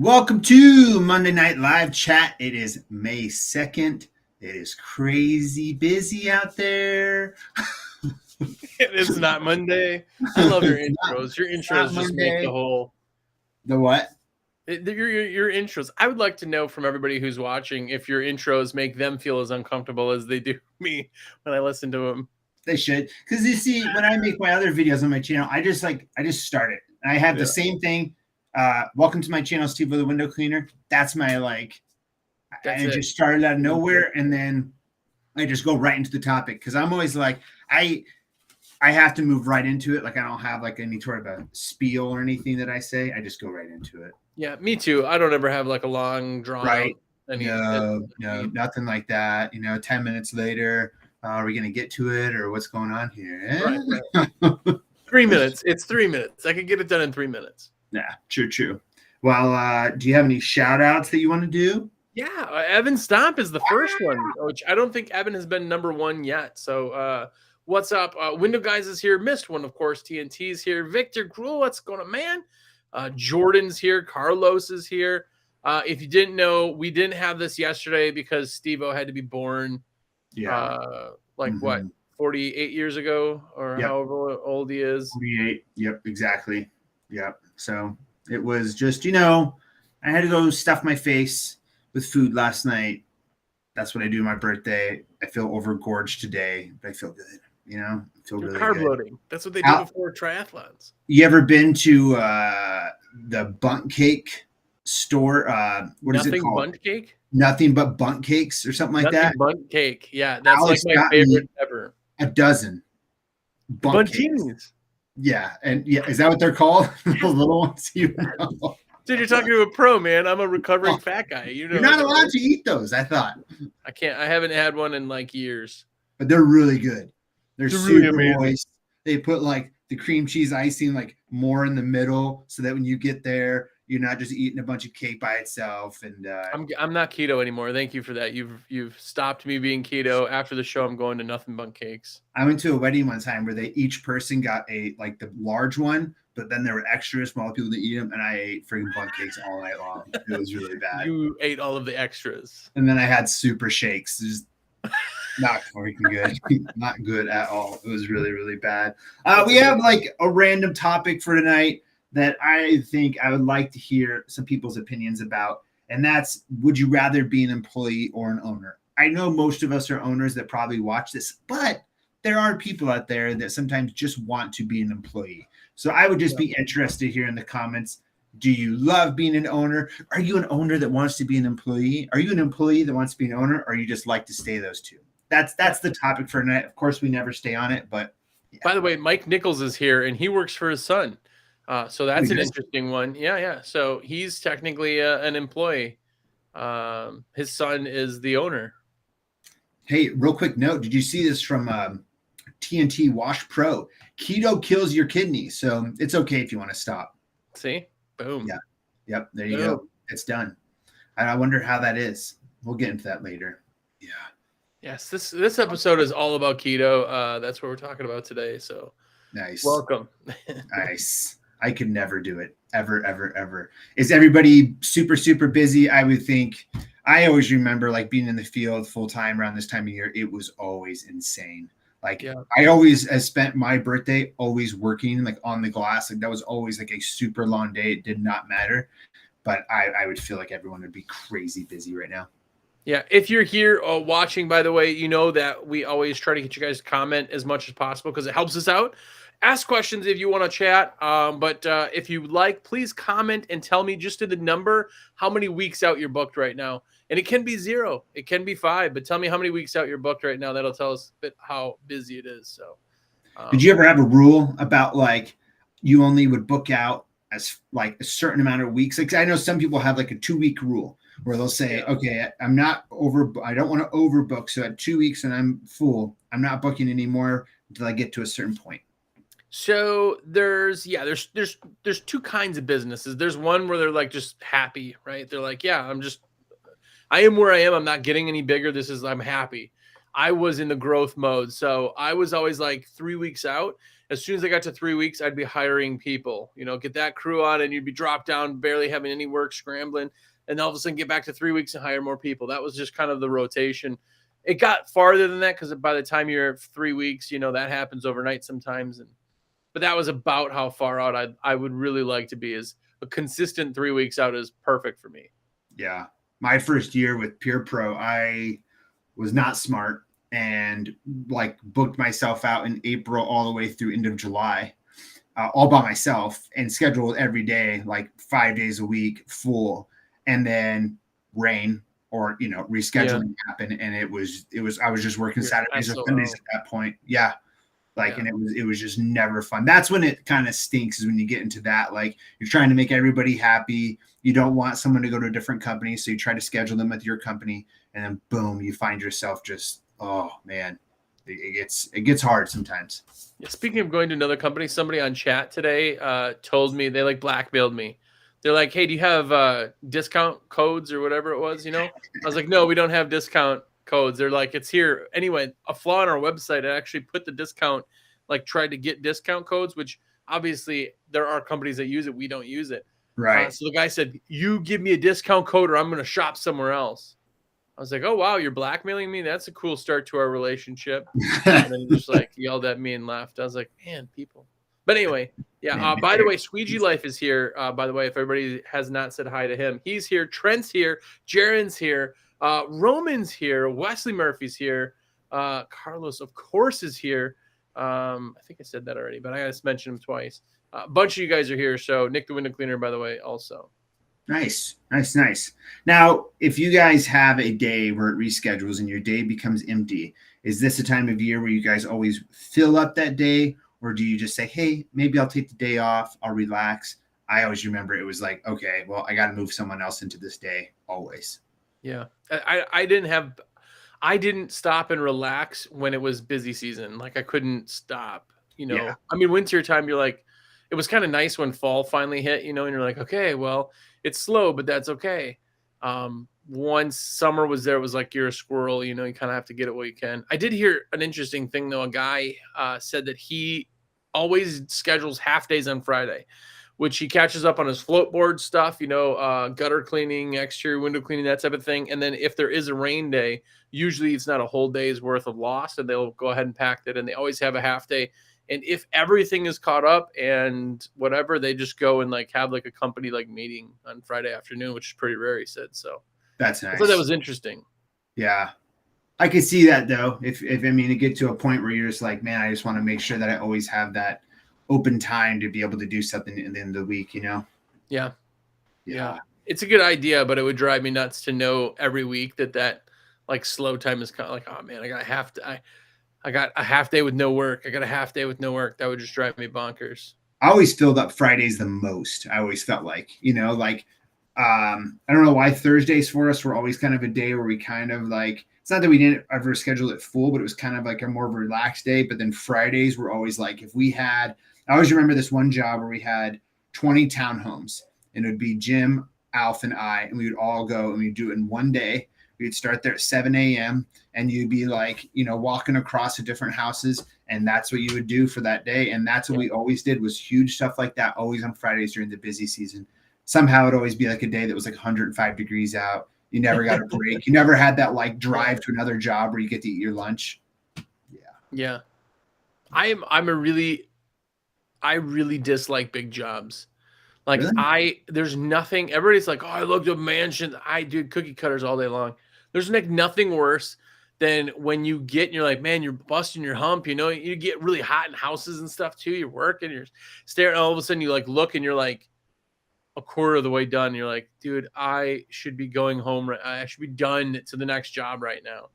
Welcome to Monday Night Live Chat. It is May 2nd. It is crazy busy out there. It is not Monday. I love your intros. Your intros just make the whole... The what? Your intros. I would like to know from everybody who's watching if your intros make them feel as uncomfortable as they do me when I listen to them. They should. Because you see, when I make my other videos on my channel, I just start it. I have the same thing. Welcome to my channel, SteveO the Window Cleaner. That's my I just started out of nowhere, and then I just go right into the topic because I'm always like I have to move right into it. Like I don't have like any sort of a spiel or anything that I say. I just go right into it. Yeah, me too. I don't ever have like a long drawn out. No, nothing like that. 10 minutes later, are we gonna get to it or what's going on here? Right. 3 minutes. It's 3 minutes. I could get it done in 3 minutes. Yeah, true. Well, do you have any shout outs that you want to do? Yeah, Evan Stomp is the first one, which I don't think Evan has been #1 yet. So what's up? Window Guys is here. Missed one, of course. TNT's here. Victor Gruel, what's going on, man? Jordan's here. Carlos is here. If you didn't know, we didn't have this yesterday because SteveO had to be born what, 48 years ago or however old he is. 48. Yep, exactly. Yep. So it was just, I had to go stuff my face with food last night. That's what I do on my birthday. I feel overgorged today, but I feel good. I feel really carb good. Loading. That's what they do before triathlons. You ever been to the Bundt Cake store? What is it called? Bundt Cake? Nothing but Bundt Cakes or something like that. Bundt Cake. Yeah, that's Alex like my favorite ever. A dozen Bundt-Cakes. Yeah, and is that what they're called? The little ones, Dude, you're talking to a pro, man. I'm a recovering fat guy. You're not allowed to eat those, I thought. I can't. I haven't had one in like years. But they're really good. They're super really moist. They put like the cream cheese icing like more in the middle so that when you get there, you're not just eating a bunch of cake by itself. And I'm not keto anymore. Thank you for that. You've stopped me being keto. After the show, I'm going to nothing but cakes. I went to a wedding one time where each person got the large one, but then there were extras for all the people to eat them, and I ate freaking Bundt Cakes all night long. It was really bad. You ate all of the extras. And then I had super shakes. Just not freaking good. Not good at all. It was really, really bad. We have like a random topic for tonight that I think I would like to hear some people's opinions about, and that's, would you rather be an employee or an owner? I know most of us are owners that probably watch this, but there are people out there that sometimes just want to be an employee. So I would just be interested here in the comments. Do you love being an owner? Are you an owner that wants to be an employee? Are you an employee that wants to be an owner, or you just like to stay those two? That's the topic for tonight. Of course, we never stay on it, but yeah. By the way, Mike Nichols is here, and he works for his son. So that's an interesting one. Yeah. So he's technically an employee. His son is the owner. Hey, real quick note. Did you see this from TNT Wash Pro? Keto kills your kidneys, so it's okay if you want to stop. See? Boom. Yeah. Yep. There you go. It's done. And I wonder how that is. We'll get into that later. Yeah. Yes. This episode is all about keto. That's what we're talking about today. So nice. Welcome. Nice. I could never do it. Ever. Is everybody super, super busy? I would think. I always remember like being in the field full time around this time of year. It was always insane. I always spent my birthday always working like on the glass. Like that was always like a super long day. It did not matter. But I would feel like everyone would be crazy busy right now. Yeah. If you're here watching, by the way, you know that we always try to get you guys to comment as much as possible because it helps us out. Ask questions if you want to chat. But if you like, please comment and tell me just in the number how many weeks out you're booked right now. And it can be 0. It can be 5. But tell me how many weeks out you're booked right now. That'll tell us a bit how busy it is. So, did you ever have a rule about like you only would book out as like a certain amount of weeks? Like I know some people have like a 2-week rule where they'll say, okay, I don't want to overbook. So at 2 weeks and I'm full, I'm not booking anymore until I get to a certain point. So there's 2 kinds of businesses. There's one where they're like just happy, right? They're like, yeah, I am where I am. I'm not getting any bigger. I'm happy. I was in the growth mode. So I was always like 3 weeks out. As soon as I got to 3 weeks, I'd be hiring people, get that crew on, and you'd be dropped down, barely having any work, scrambling. And all of a sudden get back to 3 weeks and hire more people. That was just kind of the rotation. It got farther than that because by the time you're at 3 weeks, that happens overnight sometimes. But that was about how far out I would really like to be. Is a consistent 3 weeks out is perfect for me. Yeah. My first year with Pure Pro, I was not smart and like booked myself out in April all the way through end of July, all by myself, and scheduled every day, like 5 days a week, full. And then rain or rescheduling happened, and it was I was just working Saturdays or Sundays at that point. Yeah. And it was just never fun. That's when it kind of stinks, is when you get into that. Like, you're trying to make everybody happy. You don't want someone to go to a different company, so you try to schedule them with your company, and then boom, you find yourself just, oh man, it gets hard sometimes. Yeah, speaking of going to another company, somebody on chat today told me, they like blackmailed me. They're like, hey, do you have discount codes or whatever it was? I was like, no, we don't have discount codes. They're like, it's here. Anyway, a flaw on our website, I actually put the discount, like tried to get discount codes, which obviously there are companies that use it. We don't use it. Right. So the guy said, you give me a discount code or I'm going to shop somewhere else. I was like, oh, wow, you're blackmailing me? That's a cool start to our relationship. And then he just like yelled at me and left. I was like, man, people. But anyway, yeah. By the way, Squeegee Life is here. By the way, if everybody has not said hi to him, he's here. Trent's here. Jaren's here. Roman's here. Wesley Murphy's here. Carlos, of course, is here. I think I said that already, but I just mentioned him twice. A bunch of you guys are here. So Nick the window cleaner, by the way, also. Nice. Now, if you guys have a day where it reschedules and your day becomes empty, is this a time of year where you guys always fill up that day? Or do you just say, hey, maybe I'll take the day off, I'll relax? I always remember it was like, okay, well, I got to move someone else into this day always. Yeah. I didn't stop and relax when it was busy season. Like, I couldn't stop, Yeah. I mean, winter time, you're like, it was kind of nice when fall finally hit, and you're like, okay, well, it's slow, but that's okay. Once summer was there, it was like you're a squirrel, you kind of have to get it while you can. I did hear an interesting thing, though. A guy said that he always schedules half days on Friday, which he catches up on his float board stuff, gutter cleaning, exterior window cleaning, that type of thing. And then if there is a rain day, usually it's not a whole day's worth of loss, and they'll go ahead and pack it. And they always have a half day. And if everything is caught up and whatever, they just go and like have like a company like meeting on Friday afternoon, which is pretty rare, he said. So that's nice. I thought that was interesting. Yeah. I could see that though. If I mean, to get to a point where you're just like, man, I just want to make sure that I always have that open time to be able to do something in the end of the week, Yeah. It's a good idea, but it would drive me nuts to know every week that like slow time is kind of like, oh man, I got a half day with no work. I got a half day with no work. That would just drive me bonkers. I always filled up Fridays the most. I always felt like, I don't know why Thursdays for us were always kind of a day where we kind of like, it's not that we didn't ever schedule it full, but it was kind of like a more of a relaxed day. But then Fridays were always like, I always remember this one job where we had 20 townhomes, and it would be Jim, Alf, and I, and we would all go and we'd do it in one day. We'd start there at 7 a.m. and you'd be like, walking across to different houses, and that's what you would do for that day. And that's what we always did, was huge stuff like that, always on Fridays during the busy season. Somehow it'd always be like a day that was like 105 degrees out. You never got a break. You never had that like drive to another job where you get to eat your lunch. Yeah. I really dislike big jobs. Like, really? There's nothing, everybody's like, oh, I looked at mansions. I do cookie cutters all day long. There's like nothing worse than when you get and you're like, man, you're busting your hump. You get really hot in houses and stuff too. You're working, you're staring, all of a sudden you like look and you're like a quarter of the way done. You're like, dude, I should be going home. I should be done to the next job right now.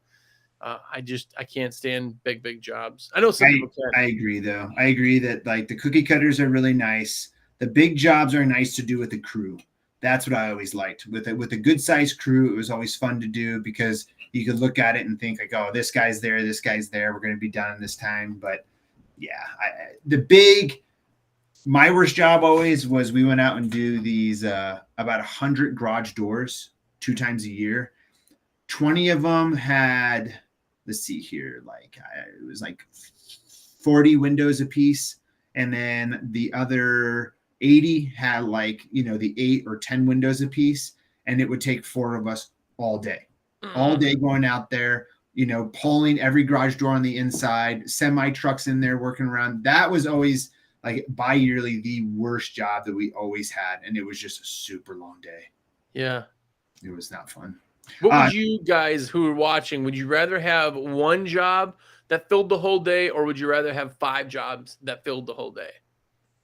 I can't stand big jobs. I know some people can. I agree though. I agree that like the cookie cutters are really nice. The big jobs are nice to do with the crew. That's what I always liked. With a good sized crew, it was always fun to do because you could look at it and think like, oh, this guy's there. We're going to be done in this time. But yeah, my worst job always was we went out and do these about 100 garage doors 2 times a year. 20 of them had let's see here, it was like 40 windows a piece, and then the other 80 had the 8 or 10 windows a piece, and it would take 4 of us all day going out there, pulling every garage door on the inside, semi trucks in there working around. That was always bi-yearly the worst job that we always had, and it was just a super long day. Yeah, it was not fun. What would you guys who are watching, would you rather have one job that filled the whole day, or would you rather have 5 jobs that filled the whole day?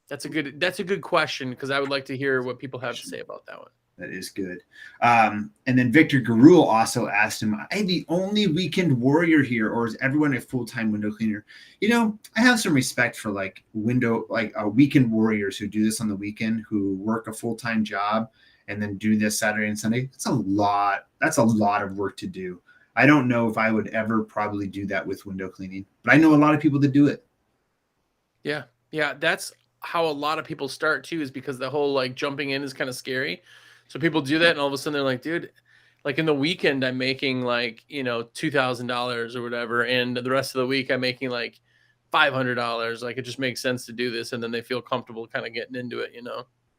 That's a good question, because I would like to hear what people have to say about that one. That is good. And then Victor Garul also asked him, "Am I the only weekend warrior here, or is everyone a full-time window cleaner?" I have some respect for weekend warriors who do this on the weekend, who work a full-time job and then do this Saturday and Sunday. That's a lot of work to do. I don't know if I would ever probably do that with window cleaning, but I know a lot of people that do it. Yeah. That's how a lot of people start too, is because the whole jumping in is kind of scary. So people do that, and all of a sudden they're like, dude, in the weekend I'm making $2,000 or whatever, and the rest of the week I'm making $500. It just makes sense to do this, and then they feel comfortable kind of getting into it,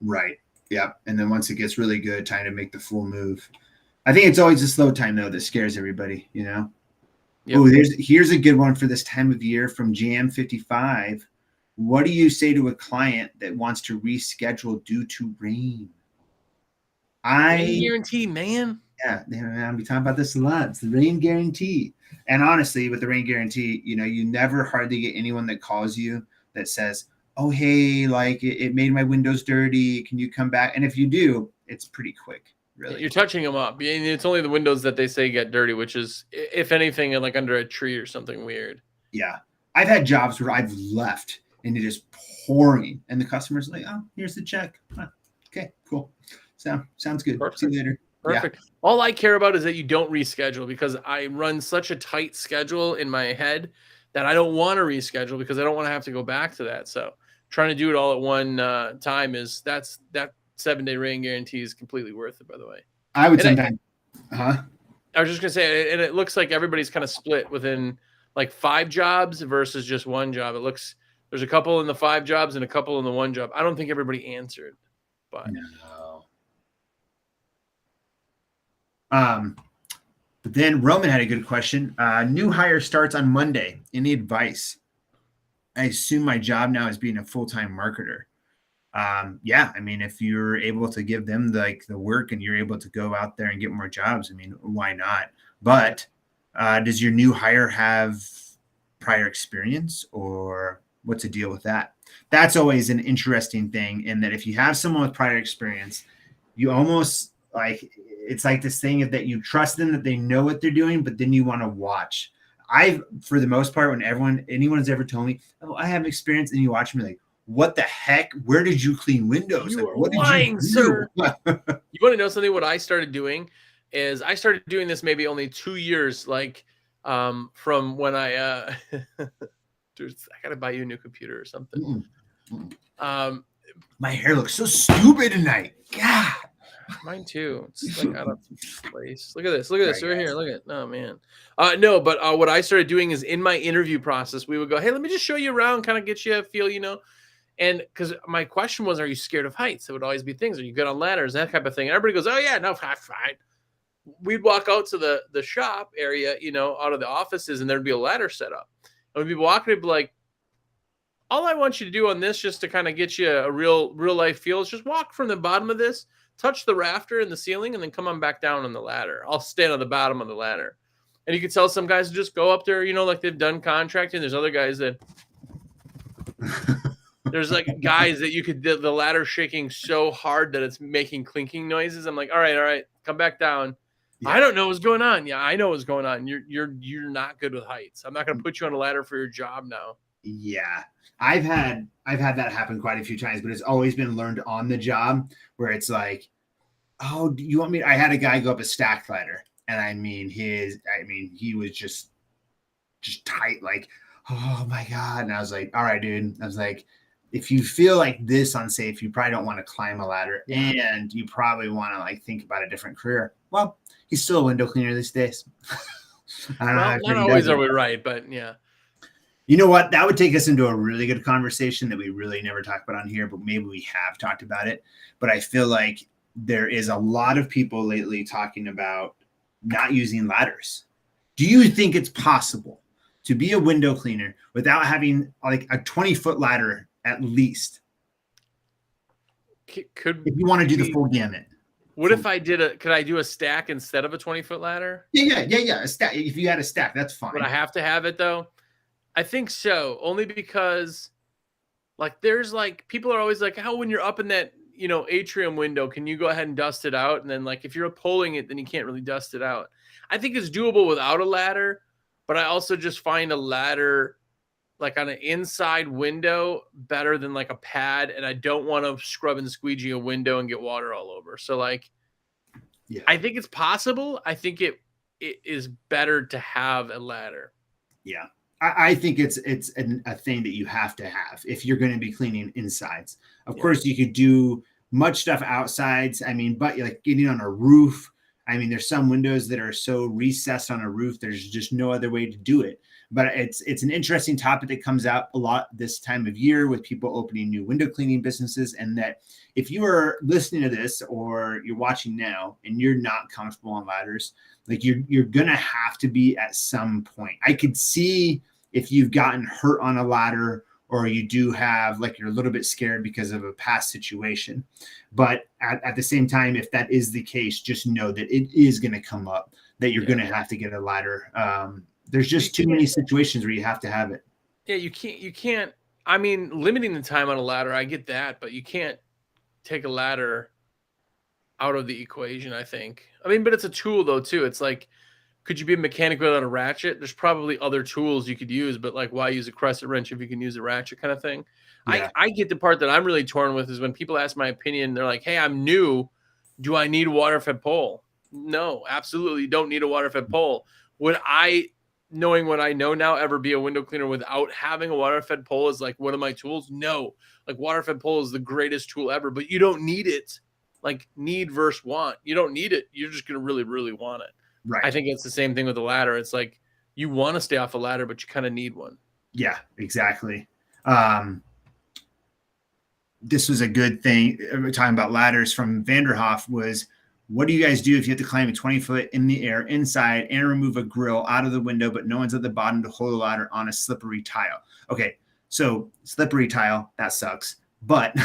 Right. Yeah. And then once it gets really good, time to make the full move. I think it's always a slow time though that scares everybody, Yep. Oh, here's a good one for this time of year from GM55. What do you say to a client that wants to reschedule due to rain? Rain guarantee, man. Yeah, I'll be talking about this a lot. It's the rain guarantee. And honestly, with the rain guarantee, you never hardly get anyone that calls you that says, "Oh, hey, it made my windows dirty. Can you come back?" And if you do, it's pretty quick, really. You're touching them up. And it's only the windows that they say get dirty, which is, if anything, under a tree or something weird. Yeah. I've had jobs where I've left and it is pouring, and the customer's like, "Oh, here's the check." Huh. Okay, cool. Sounds good. Perfect. See you later. Perfect. Yeah. All I care about is that you don't reschedule, because I run such a tight schedule in my head that I don't want to reschedule, because I don't want to have to go back to that. So trying to do it all at one time that 7-day rain guarantee is completely worth it, by the way. I would sometimes. I was just going to say, and it looks like everybody's kind of split within 5 jobs versus just one job. It looks, there's a couple in the 5 jobs and a couple in the 1 job. I don't think everybody answered, but no. But then Roman had a good question. New hire starts on Monday. Any advice? I assume my job now is being a full-time marketer. Yeah, I mean, if you're able to give them the work and you're able to go out there and get more jobs, I mean, why not? But does your new hire have prior experience, or what's the deal with that? That's always an interesting thing, in that if you have someone with prior experience, you almost it's this thing that you trust them, that they know what they're doing, but then you want to watch. For the most part, when anyone has ever told me, "Oh, I have experience," and you watch me what the heck? Where did you clean windows? You are what lying, did you sir. You want to know something? What I started doing is I started doing this maybe only 2 years, from when I dude, I gotta buy you a new computer or something. My hair looks so stupid tonight. God. Mine too. It's out of place. Look at this. Look at this right here. Look at it. Oh man. No, but what I started doing is, in my interview process, we would go, "Hey, let me just show you around, kind of get you a feel, And because my question was, "Are you scared of heights?" It would always be things. "Are you good on ladders?" That type of thing. And everybody goes, "Oh yeah, no, fine." We'd walk out to the shop area, out of the offices, and there'd be a ladder set up. And we'd be walking, it'd be like, "All I want you to do on this, just to kind of get you a real life feel, is just walk from the bottom of this, touch the rafter in the ceiling, and then come on back down on the ladder. I'll stand on the bottom of the ladder." And you could tell some guys just go up there, they've done contracting. There's other guys that there's guys that you could, the ladder shaking so hard that it's making clinking noises. I'm like, all right, come back down. Yeah. I don't know what's going on. Yeah, I know what's going on. You're not good with heights. I'm not going to put you on a ladder for your job now. Yeah. I've had that happen quite a few times, but it's always been learned on the job, where it's "Oh, do you want me?" I had a guy go up a stack ladder, and he was just tight, oh my God. And I was like, "All right, dude." I was like, "If you feel this unsafe, you probably don't want to climb a ladder, and you probably want to think about a different career." Well, he's still a window cleaner these days. I don't know Well, how not everybody always does are it. we right, but yeah. You know what? That would take us into a really good conversation that we really never talk about on here, but maybe we have talked about it. But I feel like there is a lot of people lately talking about not using ladders. Do you think it's possible to be a window cleaner without having like a 20-foot ladder at least? Could If you want to do the we, full gamut. what if I could I do a stack instead of a 20-foot ladder? Yeah. A stack. If you had a stack, that's fine. Would I have to have it though? I think so, only because like there's like people are always like, how when you're up in that atrium window, can you go ahead and dust it out? And then like if you're pulling it, then you can't really dust it out. I think it's doable without a ladder, but I also just find a ladder like on an inside window better than like a pad, and I don't want to scrub and squeegee a window and get water all over. So like, Yeah. I think it's possible. I think it is better to have a ladder. Yeah. I think it's a thing that you have to have if you're going to be cleaning insides. Of course, you could do much stuff outsides. I mean, but like getting on a roof. I mean, there's some windows that are so recessed on a roof. There's just no other way to do it. But it's an interesting topic that comes out a lot this time of year with people opening new window cleaning businesses. And that if you are listening to this or you're watching now and you're not comfortable on ladders, like you're going to have to be at some point. I could see if you've gotten hurt on a ladder or you do have like you're a little bit scared because of a past situation. But at the same time, if that is the case, just know that it is going to come up that you're going to have to get a ladder. There's just too many situations where you have to have it. Yeah, you can't. I mean, limiting the time on a ladder, I get that, but you can't take a ladder out of the equation, I think. I mean, but it's a tool though too. It's like, could you be a mechanic without a ratchet? There's probably other tools you could use, but like, why use a crescent wrench if you can use a ratchet kind of thing? Yeah. I get the part that I'm really torn with is when people ask my opinion, they're like, hey, I'm new. Do I need a water-fed pole? No, absolutely don't need a water-fed pole. Would I, knowing what I know now, ever be a window cleaner without having a water-fed pole as like one of my tools? No. Like water-fed pole is the greatest tool ever, but you don't need it. Like need versus want. You don't need it. You're just going to really, really want it. Right. I think it's the same thing with the ladder. It's like you want to stay off a ladder, but you kind of need one. Yeah, exactly. This was a good thing. We're talking about ladders from Vanderhoff was, what do you guys do if you have to climb a 20-foot in the air inside and remove a grill out of the window, but no one's at the bottom to hold a ladder on a slippery tile? Okay, so slippery tile, that sucks. But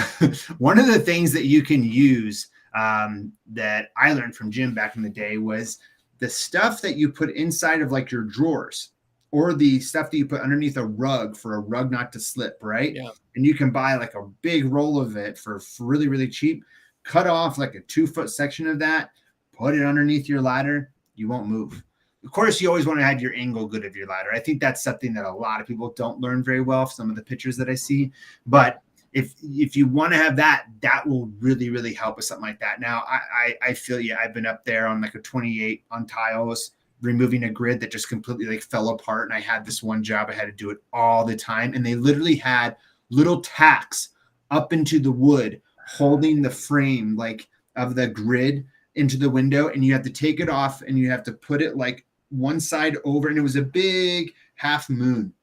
one of the things that you can use that I learned from Jim back in the day was the stuff that you put inside of like your drawers or the stuff that you put underneath a rug for a rug not to slip, right? Yeah. And you can buy like a big roll of it for really, really cheap. Cut off like a 2-foot section of that, put it underneath your ladder. You won't move. Of course, you always want to have your angle good of your ladder. I think that's something that a lot of people don't learn very well, some of the pictures that I see. But if you want to have that, that will really, really help with something like that. Now, I feel you. I've been up there on like a 28 on tiles, removing a grid that just completely like fell apart. And I had this one job. I had to do it all the time. And they literally had little tacks up into the wood holding the frame like of the grid into the window. And you have to take it off and you have to put it like one side over. And it was a big half moon.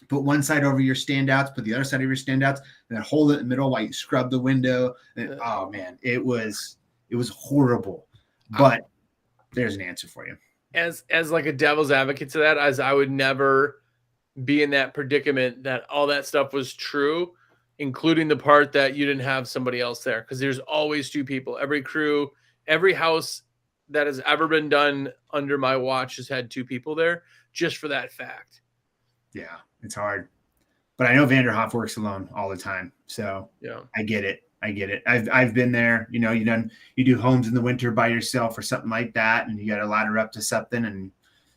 Put one side over your standouts, put the other side of your standouts, and then hold it in the middle while you scrub the window. And, oh man, it was horrible. But there's an answer for you. As like a devil's advocate to that, as I would never be in that predicament that all that stuff was true, including the part that you didn't have somebody else there, because there's always two people. Every crew, every house that has ever been done under my watch has had two people there, just for that fact. Yeah, it's hard. But I know Vanderhoff works alone all the time. So yeah, I get it. I've been there. You know, you do homes in the winter by yourself or something like that, and you got to ladder up to something, and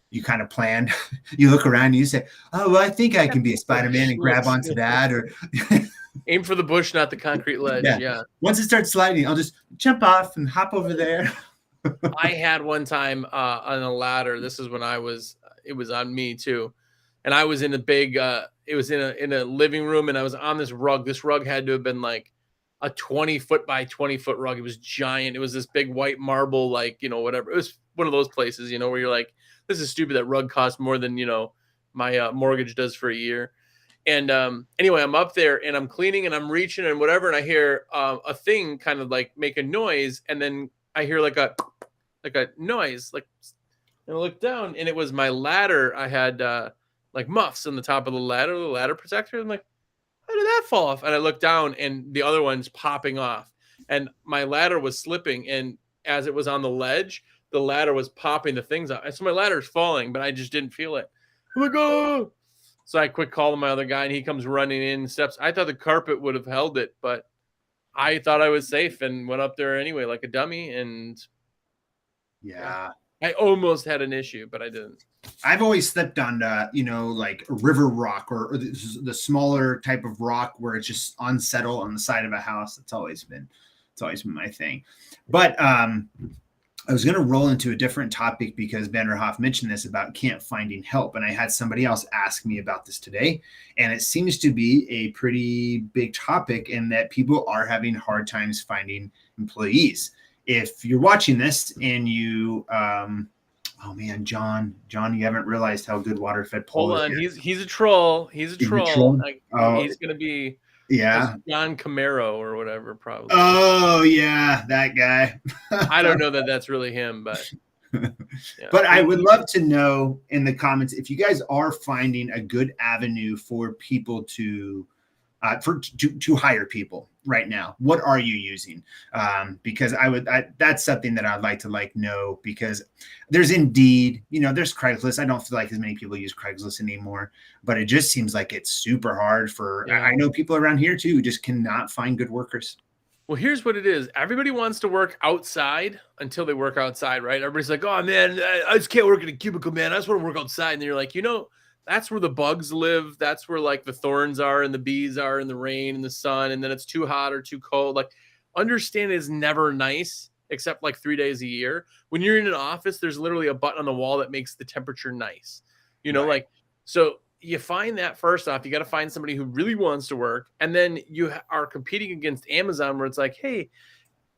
you kind of planned. You look around and you say, "Oh, well, I think I can be a Spider-Man and grab onto that," or aim for the bush, not the concrete ledge. Yeah. Once it starts sliding, I'll just jump off and hop over there. I had one time on a ladder. This is when it was on me too. And I was in a big, it was in a living room, and I was on this rug. This rug had to have been like a 20-foot by 20-foot rug. It was giant. It was this big white marble, like, you know, whatever. It was one of those places, you know, where you're like, this is stupid. That rug costs more than, you know, my mortgage does for a year. And anyway, I'm up there and I'm cleaning and I'm reaching and whatever. And I hear a thing kind of like make a noise. And then I hear like a noise, like, and I looked down and it was my ladder. I had like muffs on the top of the ladder protector. I'm like, how did that fall off? And I looked down and the other one's popping off. And my ladder was slipping. And as it was on the ledge, the ladder was popping the things out. And so my ladder's falling, but I just didn't feel it. I'm like, oh. So I quick called my other guy and he comes running in steps. I thought the carpet would have held it, but I thought I was safe and went up there anyway, like a dummy. And yeah. I almost had an issue, but I didn't. I've always stepped on, you know, like river rock or the smaller type of rock where it's just unsettled on the side of a house. It's always been my thing. But I was going to roll into a different topic because Vanderhoff mentioned this about finding help. And I had somebody else ask me about this today. And it seems to be a pretty big topic in that people are having hard times finding employees. If you're watching this and you, oh man, John, you haven't realized how good water-fed pole is. Hold on, he's a troll. He's a troll. Like, he's going to be John Camaro or whatever, probably. Oh yeah, that guy. I don't know that that's really him, but yeah. But I would love to know in the comments if you guys are finding a good avenue for people to hire people right now. What are you using? Because that's something that I'd like to know, because there's Indeed, you know, there's Craigslist. I don't feel like as many people use Craigslist anymore, but it just seems like it's super hard for, I know people around here too, who just cannot find good workers. Well, here's what it is. Everybody wants to work outside until they work outside, right? Everybody's like, oh man, I just can't work in a cubicle, man. I just want to work outside. And you're like, you know, that's where the bugs live. That's where like the thorns are and the bees are in the rain and the sun. And then it's too hot or too cold. Like, understand is never nice except like 3 days a year. When you're in an office, there's literally a button on the wall that makes the temperature nice. You know, like, so you find that first off, you got to find somebody who really wants to work. And then you are competing against Amazon where it's like, hey,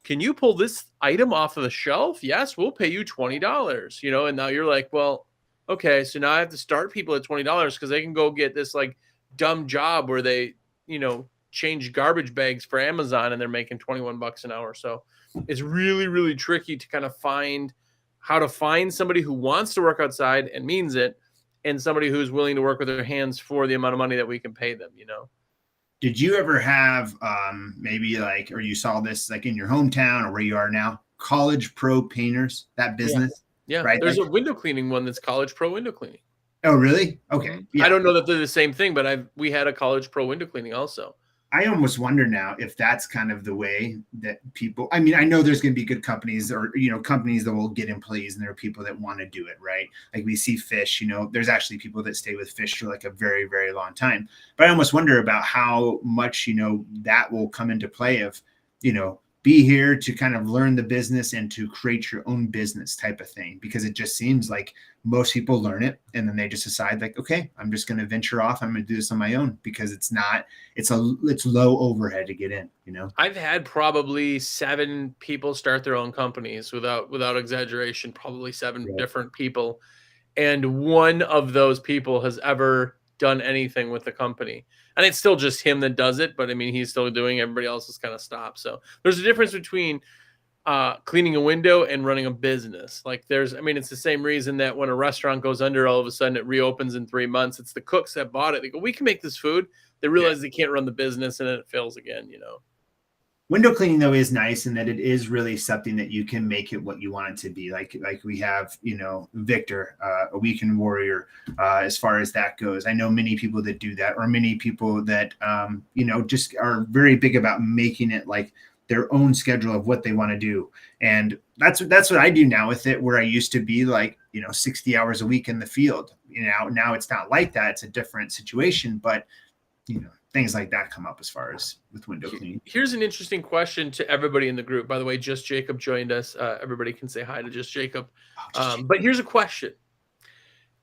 can you pull this item off of the shelf? Yes, we'll pay you $20, you know? And now you're like, well, okay, so now I have to start people at $20 because they can go get this like dumb job where they, you know, change garbage bags for Amazon and they're making $21 an hour. So it's really, really tricky to kind of find how to find somebody who wants to work outside and means it, and somebody who's willing to work with their hands for the amount of money that we can pay them, you know? Did you ever have maybe like, or you saw this like in your hometown or where you are now, College Pro Painters, that business? Yeah, right. There's a window cleaning one that's College Pro Window Cleaning. Oh, really? Okay. Yeah. I don't know that they're the same thing, but we had a College Pro Window Cleaning also. I almost wonder now if that's kind of the way that people, I mean, I know there's going to be good companies or, you know, companies that will get employees and there are people that want to do it, right? Like we see Fish, you know, there's actually people that stay with Fish for like a very, very long time. But I almost wonder about how much, you know, that will come into play of, you know, be here to kind of learn the business and to create your own business type of thing, because it just seems like most people learn it and then they just decide like, okay, I'm just going to venture off. I'm going to do this on my own because it's low overhead to get in, you know? I've had probably 7 people start their own companies without exaggeration, probably 7 different people. And one of those people has ever done anything with the company. And it's still just him that does it, but I mean, he's still doing, everybody else has kind of stopped. So there's a difference between cleaning a window and running a business. Like it's the same reason that when a restaurant goes under, all of a sudden it reopens in 3 months. It's the cooks that bought it. They go, we can make this food. They realize they can't run the business and then it fails again, you know? Window cleaning though is nice in that it is really something that you can make it what you want it to be. Like we have, you know, Victor, a weekend warrior, as far as that goes. I know many people that do that, or many people that, you know, just are very big about making it like their own schedule of what they want to do. And that's what I do now with it, where I used to be like, you know, 60 hours a week in the field. You know, now it's not like that. It's a different situation, but you know, things like that come up as far as with window cleaning. Here's an interesting question to everybody in the group. By the way, Just Jacob joined us. Everybody can say hi to Just Jacob. But here's a question.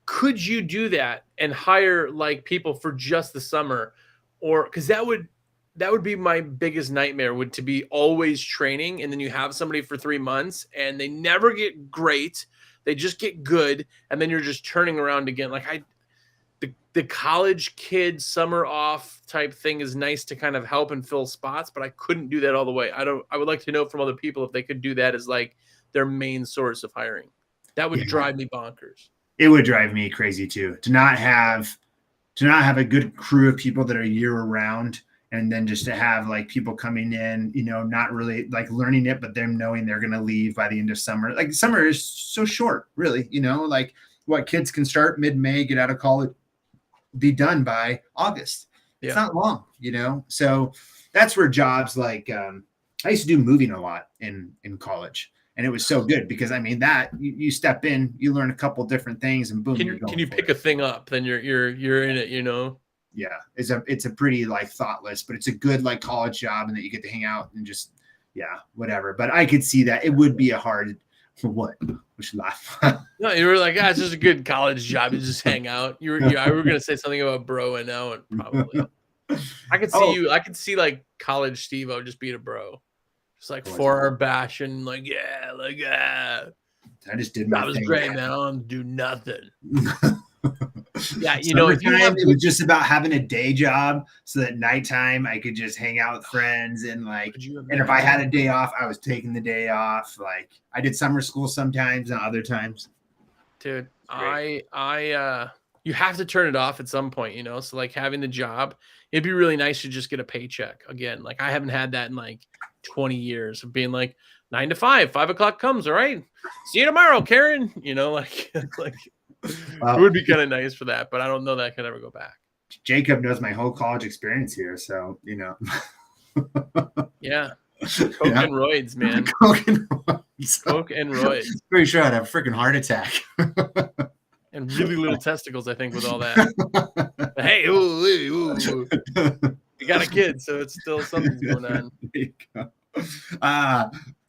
Could you do that and hire like people for just the summer? Or because that would that would be my biggest nightmare, would to be always training, and then you have somebody for 3 months and they never get great. They just get good, and then you're just turning around again. Like the college kid summer off type thing is nice to kind of help and fill spots, but I couldn't do that all the way. I would like to know from other people if they could do that as like their main source of hiring. That would drive me bonkers. It would drive me crazy too, to not have a good crew of people that are year round, and then just to have like people coming in, not really like learning it, but them knowing they're going to leave by the end of summer. Like summer is so short, really, like what kids can start mid-May, get out of college, be done by August. Yeah. It's not long, So that's where jobs like I used to do moving a lot in college. And it was so good because that you step in, you learn a couple different things, and boom, you're going. Can you pick a thing up? Then you're in it, Yeah, it's a pretty like thoughtless, but it's a good like college job, and that you get to hang out and just whatever. But I could see that it would be a hard what? We should laugh. No, you were like, it's just a good college job. You just hang out. You were gonna say something about bro, and now probably. I could see you. I could see like college SteveO just being a bro. Just like 4-hour bashing, like I just did my thing. That was great, man. I don't do nothing. Yeah, if you have, it was just about having a day job, so that nighttime I could just hang out with friends and like. And if I had a day off, I was taking the day off. Like I did summer school sometimes, and other times. Dude, you have to turn it off at some point, So like having the job, it'd be really nice to just get a paycheck again. Like I haven't had that in like 20 years of being like 9 to 5, 5 o'clock comes. All right. See you tomorrow, Karen. Like it would be kind of nice for that, but I don't know that I could ever go back. Jacob knows my whole college experience here. So, Yeah. Coke and roids, man. Coke and roids. Pretty sure I'd have a freaking heart attack. And really little testicles, I think, with all that. But hey, ooh. You got a kid, so it's still something's going on. There you go.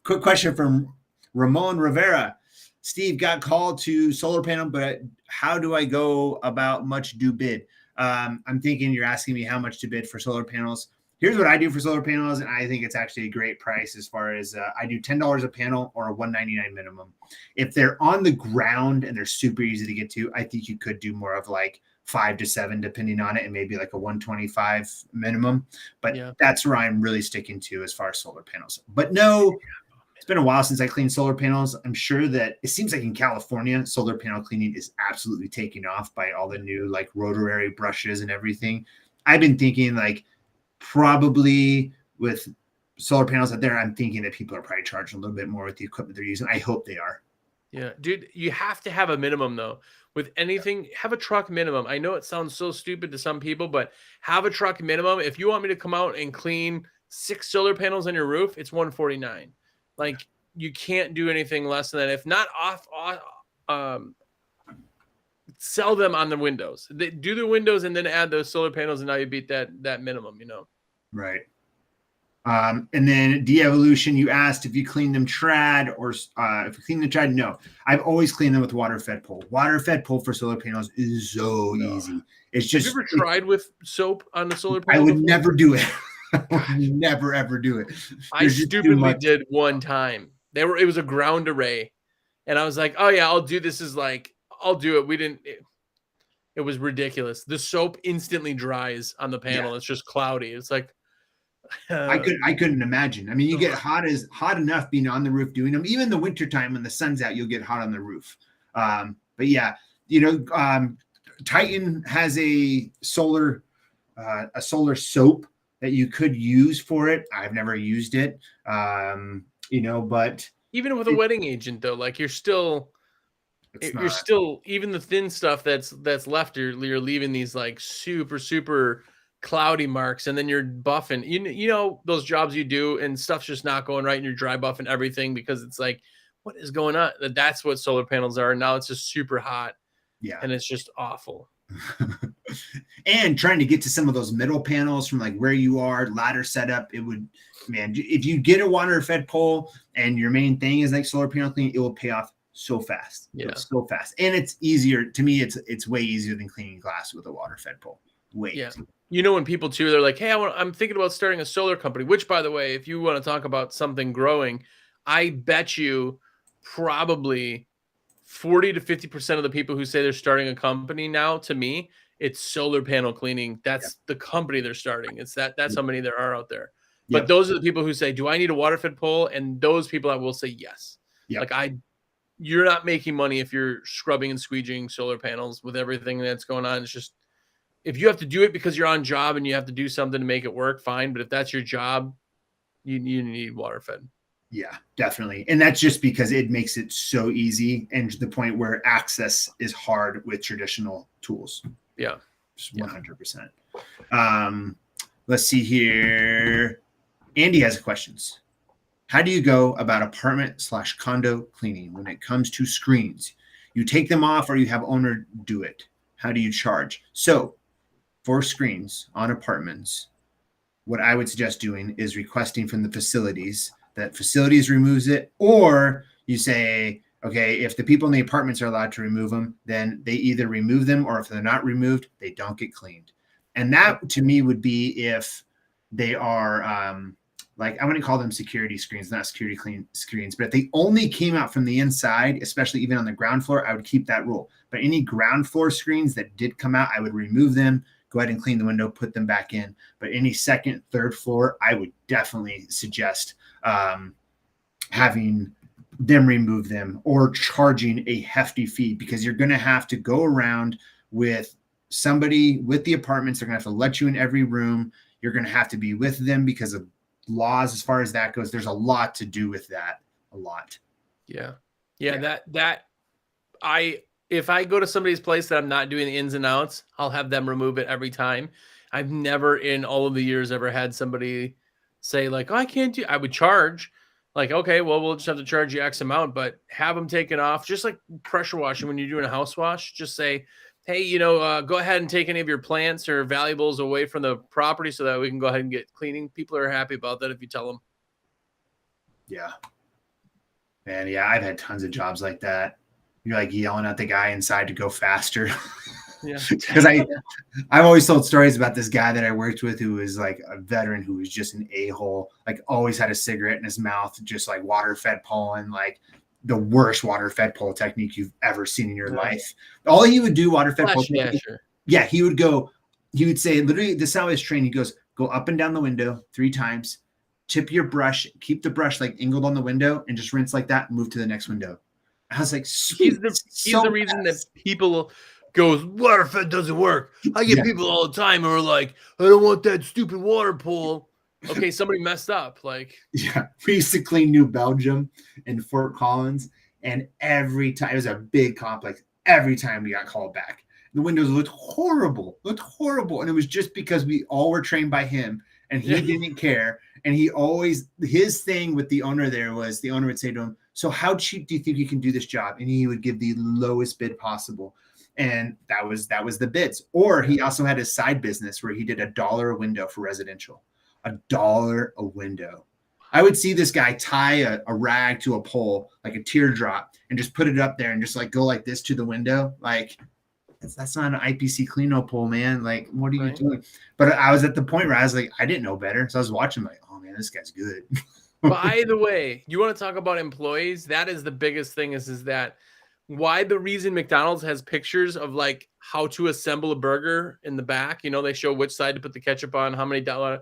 Quick question from Ramon Rivera. Steve, got called to solar panel, but how do I go about much do bid? I'm thinking you're asking me how much to bid for solar panels. Here's what I do for solar panels, and I think it's actually a great price as far as I do $10 a panel or a $199 minimum. If they're on the ground and they're super easy to get to, I think you could do more of like 5 to 7 depending on it, and maybe like a 125 minimum. But that's where I'm really sticking to as far as solar panels. But no, it's been a while since I cleaned solar panels. I'm sure that it seems like in California, solar panel cleaning is absolutely taking off by all the new like rotary brushes and everything. I've been thinking like probably with solar panels out there, I'm thinking that people are probably charging a little bit more with the equipment they're using. I hope they are. Yeah, dude, you have to have a minimum though. With anything, have a truck minimum. I know it sounds so stupid to some people, but have a truck minimum. If you want me to come out and clean 6 solar panels on your roof, it's $149. Like you can't do anything less than that. If not sell them on the windows. They do the windows and then add those solar panels, and now you beat that minimum, Right. And then de-evolution, you asked if you clean them trad or if you clean them trad. No, I've always cleaned them with water-fed pole. Water-fed pole for solar panels is so easy. It's just. Have you ever tried with soap on the solar panel? I would never do it. I would never ever do it. I stupidly did one time. It was a ground array, and I was like, "Oh yeah, I'll do this." I'll do it. It was ridiculous. The soap instantly dries on the panel. Yeah. It's just cloudy. It's like I couldn't imagine. I mean, you get hot enough being on the roof doing them. Even the wintertime when the sun's out, you'll get hot on the roof. But yeah, Titan has a solar soap that you could use for it. I've never used it. But even with a wetting agent though, like you're still even the thin stuff that's left, you're leaving these like super, super cloudy marks, and then you're buffing. You know those jobs you do and stuff's just not going right, and you're dry buffing everything because it's like, what is going on? That's what solar panels are. Now it's just super hot. Yeah. And it's just awful. And trying to get to some of those middle panels from like where you are, ladder setup, if you get a water fed pole and your main thing is like solar panel cleaning, it will pay off so fast. Yeah. So fast. And it's easier to me. It's way easier than cleaning glass with a water fed pole. wait. Yeah. You know, when people too, they're like, hey, I'm thinking about starting a solar company, which, by the way, if you want to talk about something growing, I bet you probably 40 to 50% of the people who say they're starting a company now, to me, it's solar panel cleaning. That's the company they're starting. That's how many there are out there. But those are the people who say, do I need a water fed pole? And those people, I will say yes. Yep. Like you're not making money if you're scrubbing and squeegeeing solar panels with everything that's going on. It's just, if you have to do it because you're on job and you have to do something to make it work, fine. But if that's your job, you need water fed. Yeah, definitely. And that's just because it makes it so easy and to the point where access is hard with traditional tools. Yeah. Just 100%. Let's see here. Andy has questions. How do you go about apartment/condo cleaning when it comes to screens? You take them off or you have owner do it? How do you charge? So for screens on apartments, what I would suggest doing is requesting from the facilities that facilities removes it, or you say, okay, if the people in the apartments are allowed to remove them, then they either remove them, or if they're not removed, they don't get cleaned. And that to me would be if they are like, I wouldn't call them security screens, not security clean screens, but if they only came out from the inside, especially even on the ground floor, I would keep that rule. But any ground floor screens that did come out, I would remove them, go ahead and clean the window, put them back in. But any second, third floor, I would definitely suggest having them remove them or charging a hefty fee, because you're going to have to go around with somebody with the apartments. They're going to have to let you in every room. You're going to have to be with them because of laws as far as that goes. There's a lot to do with that. A lot. Yeah. If I go to somebody's place that I'm not doing the ins and outs, I'll have them remove it every time. I've never in all of the years ever had somebody say like, oh, I can't do, I would charge like, okay, well, we'll just have to charge you X amount, but have them taken off. Just like pressure washing when you're doing a house wash, just say, hey, go ahead and take any of your plants or valuables away from the property so that we can go ahead and get cleaning. People are happy about that if you tell them. Yeah. Man, yeah, I've had tons of jobs like that. You're like yelling at the guy inside to go faster. Yeah. Because I've always told stories about this guy that I worked with who was like a veteran who was just an a-hole, like always had a cigarette in his mouth, just like water fed pulling, like the worst water fed pull technique you've ever seen in your life. All he would do, water fed pull technique, he would say, literally, this is how his training goes, go up and down the window 3 times, tip your brush, keep the brush like angled on the window, and just rinse like that and move to the next window. I was like, he's the reason that people goes, water fed doesn't work. I get people all the time who are like, I don't want that stupid water pull. Okay, somebody messed up. Like, yeah, we used to clean New Belgium and Fort Collins, and every time, it was a big complex, every time we got called back, the windows looked horrible, and it was just because we all were trained by him, and he didn't care. And he always, his thing with the owner there was, the owner would say to him, so how cheap do you think you can do this job? And he would give the lowest bid possible. And that was the bids. Or he also had his side business where he did $1 a window for residential. $1 a window. I would see this guy tie a rag to a pole, like a teardrop, and just put it up there and just like go like this to the window. Like, that's not an IPC cleano pole, man. Like, what are you doing? But I was at the point where I was like, I didn't know better. So I was watching like, oh man, this guy's good. By the way, you want to talk about employees? That is the biggest thing is that why the reason McDonald's has pictures of like how to assemble a burger in the back. They show which side to put the ketchup on, how many dollars.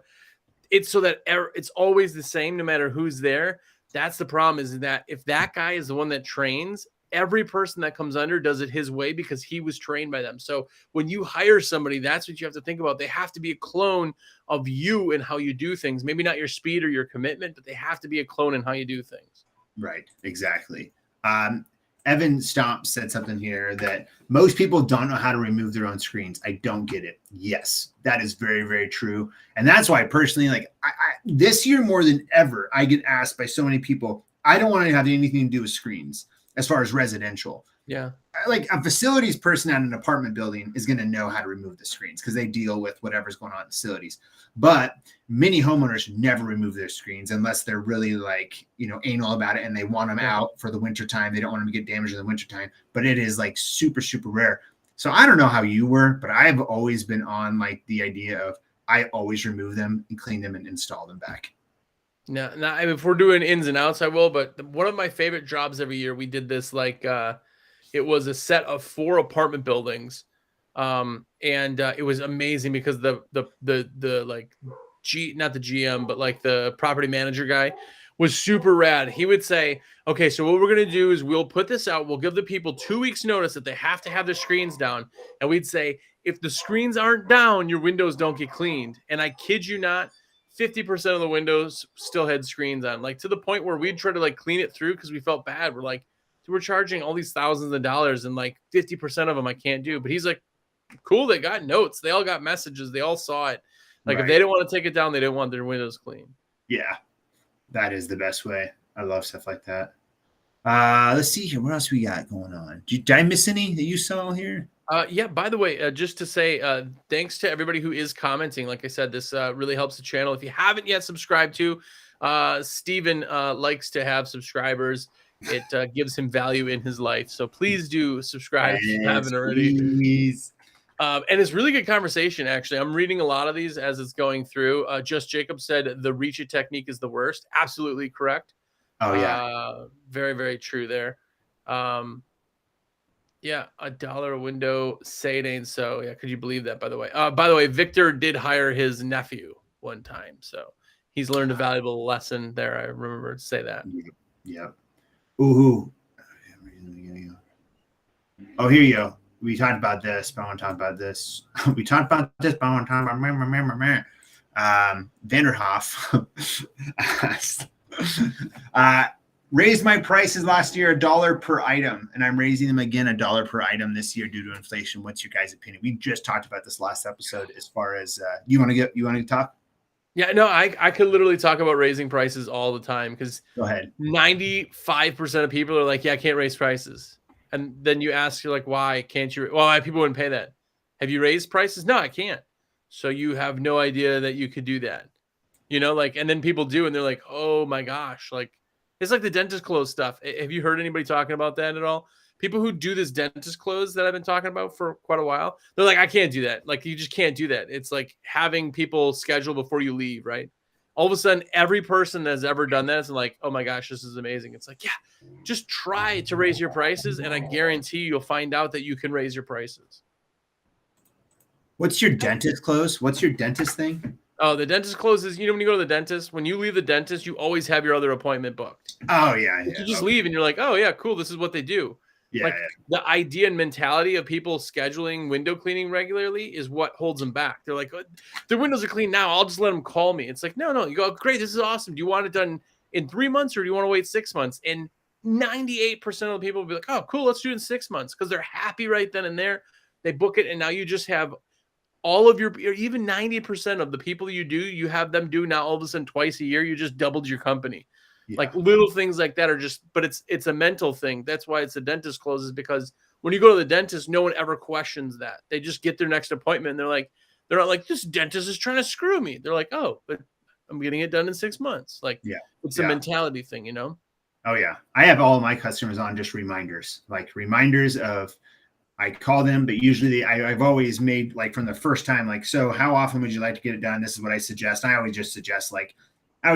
It's so that it's always the same no matter who's there. That's the problem, is that if that guy is the one that trains, every person that comes under does it his way because he was trained by them. So when you hire somebody, that's what you have to think about. They have to be a clone of you and how you do things. Maybe not your speed or your commitment, but they have to be a clone in how you do things. Right. Exactly. Evan Stomp said something here that most people don't know how to remove their own screens. I don't get it. Yes, that is very, very true. And that's why personally, like I this year more than ever, I get asked by so many people, I don't want to have anything to do with screens as far as residential. Yeah. Like a facilities person at an apartment building is going to know how to remove the screens because they deal with whatever's going on in facilities. But many homeowners never remove their screens unless they're really like, anal about it and they want them out for the wintertime. They don't want them to get damaged in the wintertime, but it is like super, super rare. So I don't know how you were, but I've always been on like the idea of I always remove them and clean them and install them back. No, I mean, if we're doing ins and outs, I will. But one of my favorite jobs every year, we did this like it was a set of 4 apartment buildings, and it was amazing because the like not the GM, but like the property manager guy was super rad. He would say, "Okay, so what we're gonna do is we'll put this out. We'll give the people 2 weeks notice that they have to have their screens down, and we'd say if the screens aren't down, your windows don't get cleaned." And I kid you not. 50% of the windows still had screens on, like to the point where we'd try to like clean it through because we felt bad. We're like, we're charging all these thousands of dollars and like 50% of them I can't do. But he's like, cool, they got notes. They all got messages. They all saw it. Like if they didn't want to take it down, they didn't want their windows clean. Yeah, that is the best way. I love stuff like that. Let's see here. What else we got going on? Did I miss any that you saw here? Yeah, by the way, just to say thanks to everybody who is commenting. Like I said, this really helps the channel. If you haven't yet subscribed to, Steven likes to have subscribers. It gives him value in his life. So please do subscribe if you haven't already. Please. And it's really good conversation, actually. I'm reading a lot of these as it's going through. Just Jacob said the reach it technique is the worst. Absolutely correct. Oh, yeah. Very, very true there. Yeah, $1 a window. Say it ain't so. Yeah, could you believe that? By the way, Victor did hire his nephew one time, so he's learned a valuable lesson there. I remember to say that. Yeah. Ooh. Oh, here you go. We talked about this, but I want to talk about this. We talked about this, but I want to talk about Vanderhoff raised my prices last year $1 per item, and I'm raising them again $1 per item this year due to inflation. What's your guys' opinion? We just talked about this last episode. As far as you want to talk? Yeah, no, I could literally talk about raising prices all the time because go ahead. 95% of people are like, yeah, I can't raise prices, and then you ask, you're like, why can't you? Well, people wouldn't pay that. Have you raised prices? No, I can't. So you have no idea that you could do that, like, and then people do, and they're like, oh my gosh, like. It's like the dentist clothes stuff. Have you heard anybody talking about that at all? People who do this dentist clothes that I've been talking about for quite a while, they're like, I can't do that. Like, you just can't do that. It's like having people schedule before you leave, right? All of a sudden, every person that's ever done that is like, oh my gosh, this is amazing. It's like, yeah, just try to raise your prices, and I guarantee you'll find out that you can raise your prices. What's your dentist clothes? What's your dentist thing? Oh, the dentist closes. When you go to the dentist, when you leave the dentist, you always have your other appointment booked. Oh, yeah. You just leave and you're like, oh, yeah, cool. This is what they do. Yeah, the idea and mentality of people scheduling window cleaning regularly is what holds them back. They're like, their windows are clean now. I'll just let them call me. It's like, no. You go, great. This is awesome. Do you want it done in 3 months or do you want to wait 6 months? And 98% of the people will be like, oh, cool. Let's do it in 6 months because they're happy right then and there. They book it. And now you just have all of your, even 90% of the people you have them do now all of a sudden twice a year. You just doubled your company. Yeah. Like little things like that are just, but it's a mental thing. That's why it's a dentist closes, because when you go to the dentist, no one ever questions that. They just get their next appointment and they're not like, this dentist is trying to screw me. They're like, oh, but I'm getting it done in 6 months. Like, yeah, it's a mentality thing, Oh yeah. I have all my customers on just reminders of, I call them, but usually I've always made like from the first time, like, so how often would you like to get it done? This is what I suggest. I always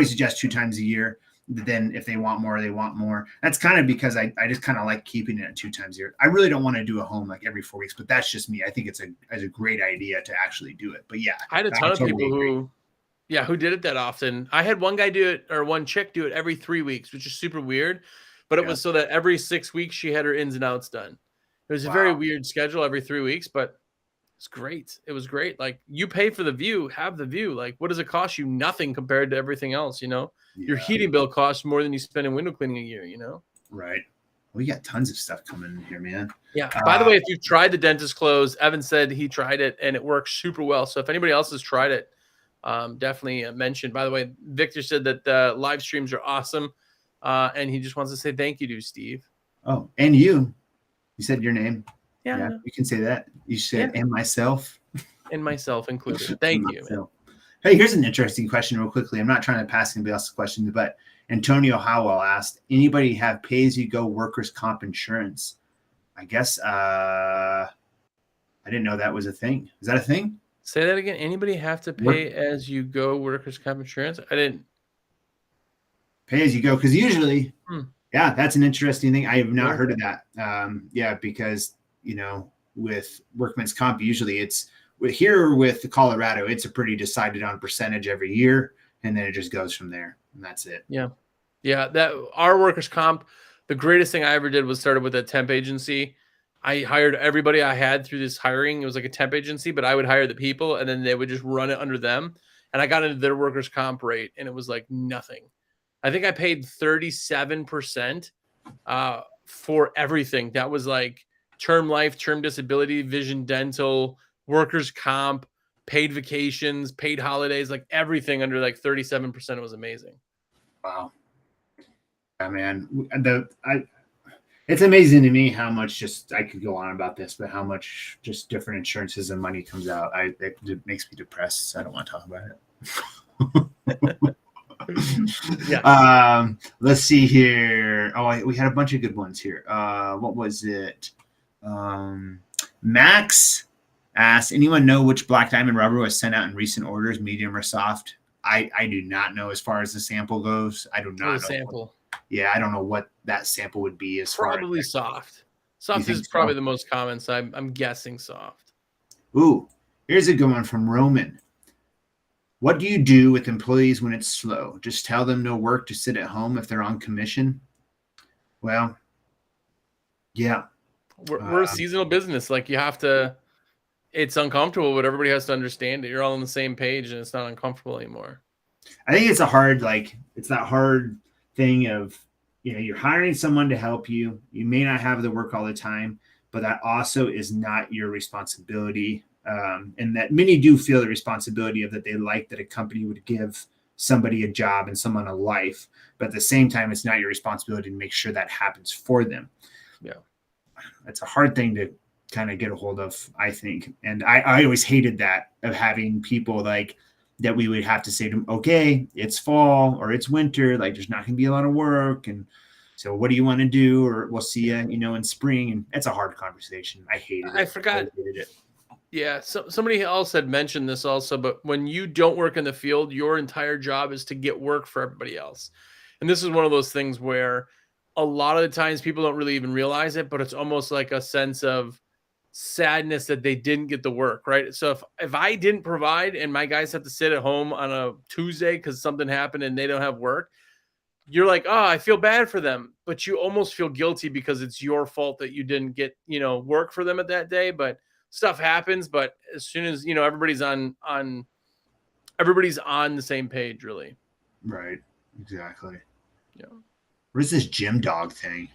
suggest 2 times a year. But then if they want more, they want more. That's kind of because I just kind of like keeping it at 2 times a year. I really don't want to do a home like every 4 weeks, but that's just me. I think it's a great idea to actually do it. But yeah, I had a ton of people who did it that often. I had one guy do it, or one chick do it every 3 weeks, which is super weird. But it was so that every 6 weeks she had her ins and outs done. It was a very weird schedule every 3 weeks, but it's great. It was great. Like, you pay for the view, have the view. Like, what does it cost you? Nothing compared to everything else, Your heating bill costs more than you spend in window cleaning a year, Right. We got tons of stuff coming in here, man. Yeah. By the way, if you've tried the dentist clothes, Evan said he tried it and it works super well. So if anybody else has tried it, definitely mention. By the way, Victor said that the live streams are awesome. And he just wants to say thank you to Steve. Oh, and you said your name. Yeah, you can say that. You said, and myself. And myself included. Thank you. Man. Hey, here's an interesting question real quickly. I'm not trying to pass anybody else's question, but Antonio Howell asked, anybody have pay-as-you-go workers' comp insurance? I guess I didn't know that was a thing. Is that a thing? Say that again. Anybody have to pay as you go workers' comp insurance? I didn't. Pay as you go, because usually, yeah, that's an interesting thing. I have not heard of that. Yeah, because with workman's comp, usually it's here with Colorado, it's a pretty decided on percentage every year, and then it just goes from there, and that's it. Yeah, that our workers' comp. The greatest thing I ever did was started with a temp agency. I hired everybody I had through this hiring. It was like a temp agency, but I would hire the people and then they would just run it under them. And I got into their workers' comp rate and it was like nothing. I think I paid 37% for everything. That was like term life, term disability, vision, dental, workers' comp, paid vacations, paid holidays, like everything under like 37%. It was amazing. Wow. Yeah, man. It's amazing to me how much I could go on about this, but how much just different insurances and money comes out. It makes me depressed. So I don't want to talk about it. Yeah. Let's see here. Oh, we had a bunch of good ones here. What was it? Max asked, anyone know which black diamond rubber was sent out in recent orders, medium or soft? I do not know as far as the sample goes. I do not know. Sample. Yeah, I don't know what that sample would be as probably soft. Soft is probably the most common, so I'm guessing soft. Ooh, here's a good one from Roman. What do you do with employees when it's slow? Just tell them no work to sit at home if they're on commission? Well, yeah. We're a seasonal business. Like you have to, it's uncomfortable, but everybody has to understand it. You're all on the same page and it's not uncomfortable anymore. I think it's it's that hard thing of, you're hiring someone to help you. You may not have the work all the time, but that also is not your responsibility. And that many do feel the responsibility of that they like that a company would give somebody a job and someone a life. But at the same time, it's not your responsibility to make sure that happens for them. Yeah. It's a hard thing to kind of get a hold of, I think. And I always hated that of having people like that we would have to say to them, okay, it's fall or it's winter, like there's not going to be a lot of work. And so what do you want to do? Or we'll see you, in spring. And it's a hard conversation. I hated it. I forgot. I hated it. Yeah. So somebody else had mentioned this also, but when you don't work in the field, your entire job is to get work for everybody else. And this is one of those things where a lot of the times people don't really even realize it, but it's almost like a sense of sadness that they didn't get the work, right? So if I didn't provide and my guys have to sit at home on a Tuesday because something happened and they don't have work, you're like, oh, I feel bad for them, but you almost feel guilty because it's your fault that you didn't get, work for them at that day. But stuff happens. But as soon as, everybody's on the same page, really. Right. Exactly. Yeah. What is this gym dog thing?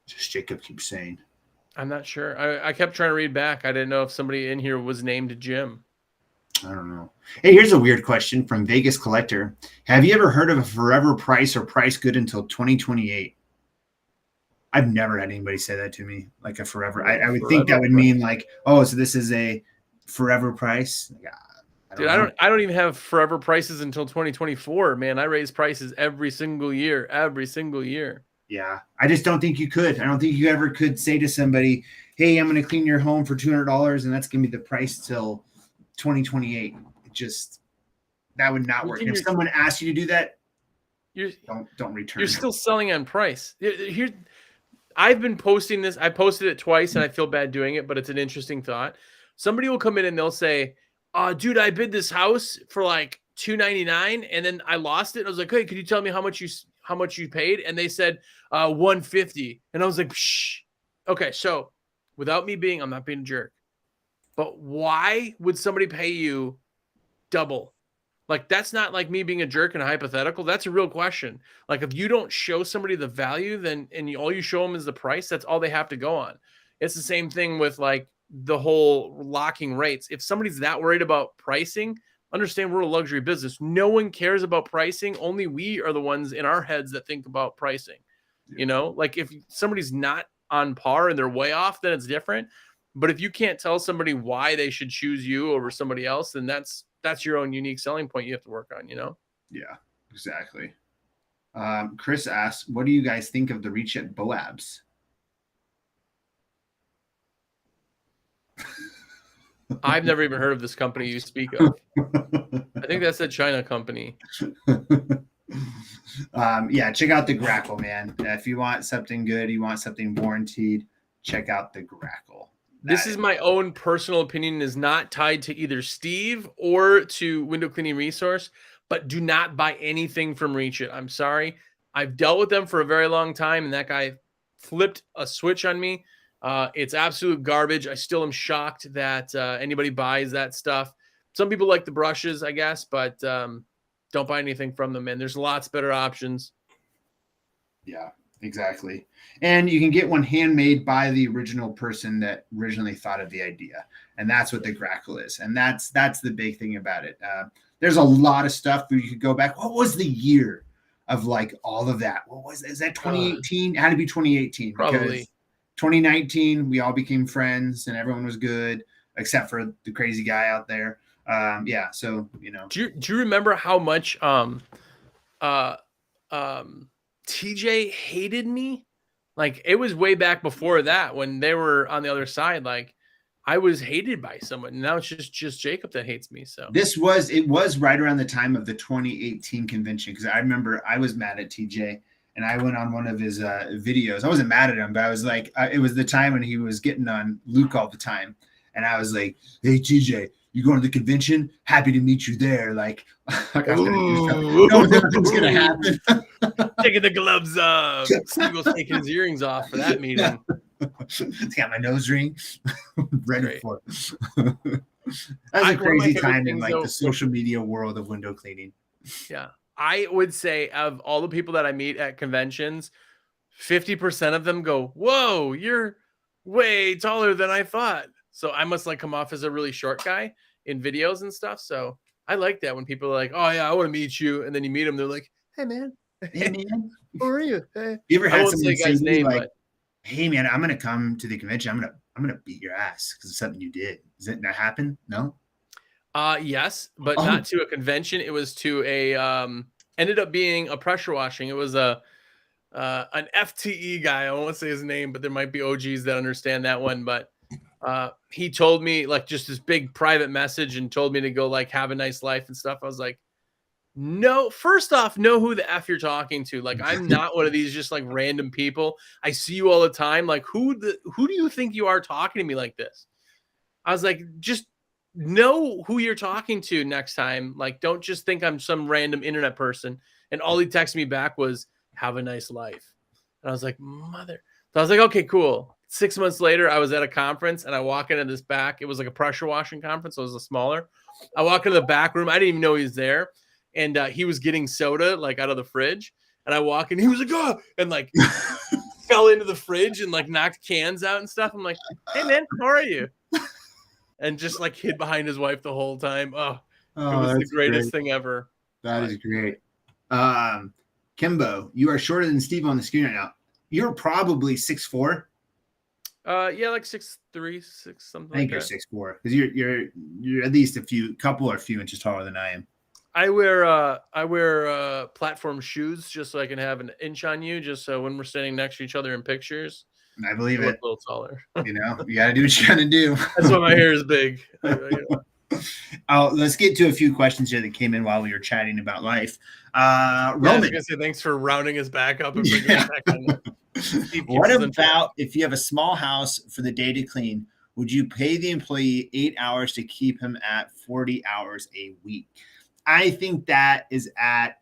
Just Jacob keeps saying. I'm not sure. I kept trying to read back. I didn't know if somebody in here was named Jim. I don't know. Hey, here's a weird question from Vegas Collector. Have you ever heard of a forever price or price good until 2028? I've never had anybody say that to me, like a forever. I would think that would mean like, oh, so this is a forever price. Yeah. I don't even have forever prices until 2024, man. I raise prices every single year. Yeah. I just don't think you could. I don't think you ever could say to somebody, hey, I'm going to clean your home for $200 and that's going to be the price till 2028. That would not work. If someone asks you to do that, don't return. You're still selling on price. I've been posting this. I posted it twice and I feel bad doing it, but it's an interesting thought. Somebody will come in and they'll say, dude, I bid this house for like $299 and then I lost it. I was like, hey, could you tell me how much you paid? And they said $150. And I was like, shh. Okay, so without me I'm not being a jerk, but why would somebody pay you double? Like, that's not like me being a jerk and a hypothetical. That's a real question. Like, if you don't show somebody the value, all you show them is the price, that's all they have to go on. It's the same thing with like the whole locking rates. If somebody's that worried about pricing, understand we're a luxury business. No one cares about pricing. Only we are the ones in our heads that think about pricing. Yeah. Like if somebody's not on par and they're way off, then it's different. But if you can't tell somebody why they should choose you over somebody else, then that's your own unique selling point you have to work on, Yeah, exactly. Chris asks, what do you guys think of the reach at Boabs? I've never even heard of this company you speak of. I think that's a China company. Yeah, check out the Grackle, man. If you want something good, you want something warranted, check out the Grackle. This is my own personal opinion, is not tied to either Steve or to Window Cleaning Resource, but do not buy anything from Reach It. I'm sorry. I've dealt with them for a very long time, and that guy flipped a switch on me. It's absolute garbage. I still am shocked that anybody buys that stuff. Some people like the brushes, I guess, but don't buy anything from them, man. There's lots better options. Yeah, exactly. And you can get one handmade by the original person that originally thought of the idea. And that's what the Grackle is. And that's the big thing about it. There's a lot of stuff where you could go back. What was the year of like all of that? What was, is that 2018? It had to be 2018. Probably. Because 2019, we all became friends and everyone was good, except for the crazy guy out there. Yeah, so you know. Do you remember how much TJ hated me? Like, it was way back before that when they were on the other side. Like, I was hated by someone. Now it's just Jacob that hates me. So it was right around the time of the 2018 convention, because I remember I was mad at TJ and I went on one of his videos. I wasn't mad at him, but I was like, it was the time when he was getting on Luke all the time, and I was like, "Hey TJ, you going to the convention? Happy to meet you there." Like I was gonna do something. No, nothing's gonna happen. Taking the gloves off. Steve was taking his earrings off for that meeting. Got my nose ring ready for it. That's a crazy time in like the social media world of window cleaning. Yeah. I would say of all the people that I meet at conventions, 50% of them go, "Whoa, you're way taller than I thought." So I must like come off as a really short guy in videos and stuff. So I like that when people are like, "Oh yeah, I want to meet you," and then you meet them, they're like, "Hey man, how are you?" Hey. You ever had someone say to me like, but... "Hey man, I'm gonna come to the convention. I'm gonna beat your ass because of something you did." Does it not happen? No. Yes, but not to a convention. It was to a ended up being a pressure washing. It was an FTE guy. I won't say his name, but there might be OGs that understand that one. But he told me like just this big private message and told me to go like have a nice life and stuff. I was like, no, first off, know who the F you're talking to. Like, I'm not one of these just like random people. I see you all the time. Like, who do you think you are talking to me like this? I was like, just know who you're talking to next time. Like, don't just think I'm some random internet person. And all he texted me back was, "Have a nice life." And I was like, mother. So I was like, okay, cool. 6 months later, I was at a conference and I walk into this back. It was like a pressure washing conference. So it was a smaller. I walk into the back room. I didn't even know he was there. And he was getting soda like out of the fridge. And I walk in, he was like, "Oh," and like fell into the fridge and like knocked cans out and stuff. I'm like, "Hey man, how are you?" And just like hid behind his wife the whole time. Oh, it was the greatest thing ever. That is great. Kimbo, you are shorter than Steve on the screen right now. You're probably 6'4". Yeah, like 6'3", 6 something. I think like you're 6'4" because you're at least a couple or few inches taller than I am. I wear platform shoes just so I can have an inch on you, just so when we're standing next to each other in pictures. I believe it. A little taller. You know, you got to do what you got to do. That's why my hair is big. Let's get to a few questions here that came in while we were chatting about life. Roman, I was gonna say thanks for rounding us back up and bringing us back on. What about if you have a small house for the day to clean? Would you pay the employee 8 hours to keep him at 40 hours a week? I think that is at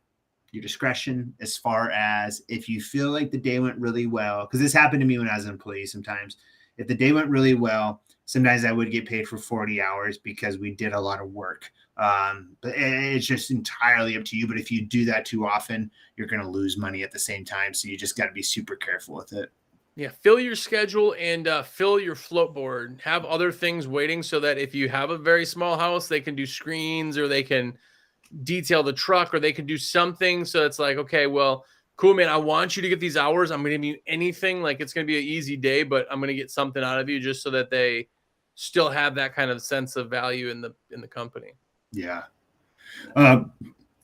your discretion as far as if you feel like the day went really well, because this happened to me when I was an employee sometimes. If the day went really well, sometimes I would get paid for 40 hours because we did a lot of work. But it's just entirely up to you. But if you do that too often, you're going to lose money at the same time. So you just got to be super careful with it. Yeah, fill your schedule and fill your float board. Have other things waiting so that if you have a very small house, they can do screens or they can detail the truck or they can do something. So it's like, okay, well, cool, man. I want you to get these hours. I'm going to give you anything. Like it's going to be an easy day, but I'm going to get something out of you just so that they still have that kind of sense of value in the company. Yeah.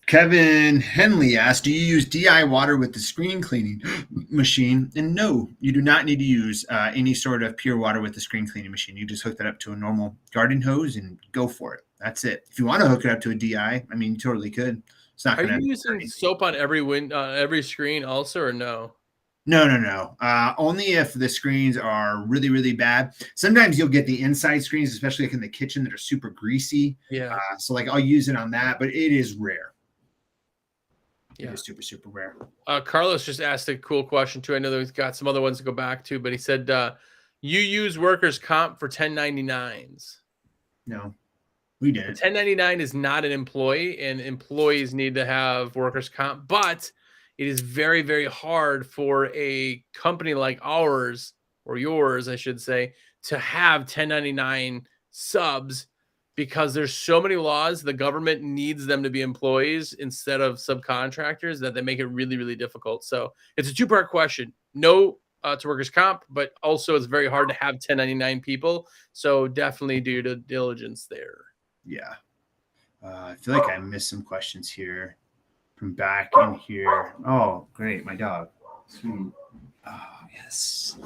Kevin Henley asked, do you use DI water with the screen cleaning machine? And no, you do not need to use any sort of pure water with the screen cleaning machine. You just hook that up to a normal garden hose and go for it. That's it. If you want to hook it up to a DI, I mean, you totally could. It's not. Are you using soap on every screen also, or no? No. Only if the screens are really, really bad. Sometimes you'll get the inside screens, especially like in the kitchen, that are super greasy. Yeah. So like I'll use it on that, but it is rare. Yeah. It is super, super rare. Carlos just asked a cool question too. I know that we've got some other ones to go back to, but he said, you use workers' comp for 1099s. No, we didn't. 1099 is not an employee, and employees need to have workers' comp, but it is very, very hard for a company like ours, or yours, I should say, to have 1099 subs, because there's so many laws. The government needs them to be employees instead of subcontractors, that they make it really, really difficult. So it's a two-part question. No to workers' comp, but also it's very hard to have 1099 people. So definitely do due diligence there. Yeah. I feel like I missed some questions here from back in here. Oh, great. My dog. Sweet. Oh, yes.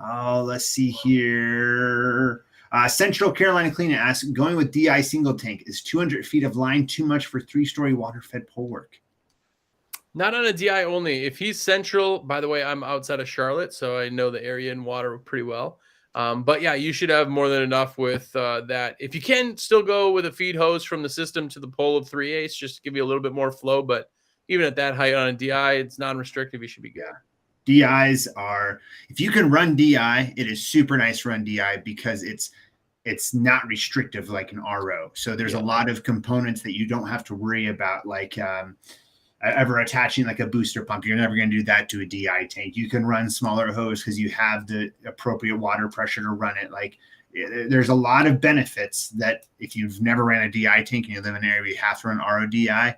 Oh, let's see here. Central Carolina Cleaning asks, going with DI single tank, is 200 feet of line too much for 3-story water-fed pole work? Not on a DI only. If he's central, by the way, I'm outside of Charlotte, so I know the area and water pretty well. But yeah, you should have more than enough with that. If you can still go with a feed hose from the system to the pole of 3/8, just to give you a little bit more flow. But even at that height on a DI, it's non-restrictive. You should be good. DIs are, if you can run DI, it is super nice to run DI because it's not restrictive like an RO. So there's a lot of components that you don't have to worry about, like ever attaching like a booster pump. You're never going to do that to a DI tank. You can run smaller hose because you have the appropriate water pressure to run it. Like there's a lot of benefits that if you've never ran a DI tank and you live in an area where you have to run RO DI,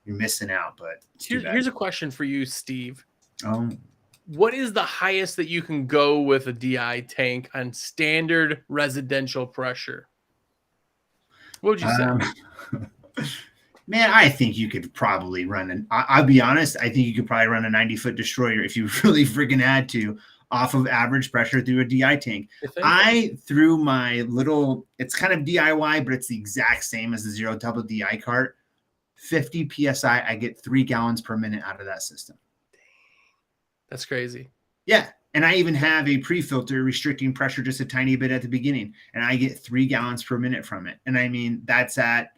you're missing out. But here's a question for you, Steve. Oh. What is the highest that you can go with a DI tank on standard residential pressure? What would you say? Man, I think you could probably run I'll be honest, I think you could probably run a 90-foot destroyer if you really freaking had to, off of average pressure through a DI tank. I threw my little, it's kind of DIY, but it's the exact same as the Xero double DI cart. 50 PSI, I get 3 gallons per minute out of that system. That's crazy. Yeah. And I even have a pre-filter restricting pressure just a tiny bit at the beginning, and I get 3 gallons per minute from it. And I mean, that's at,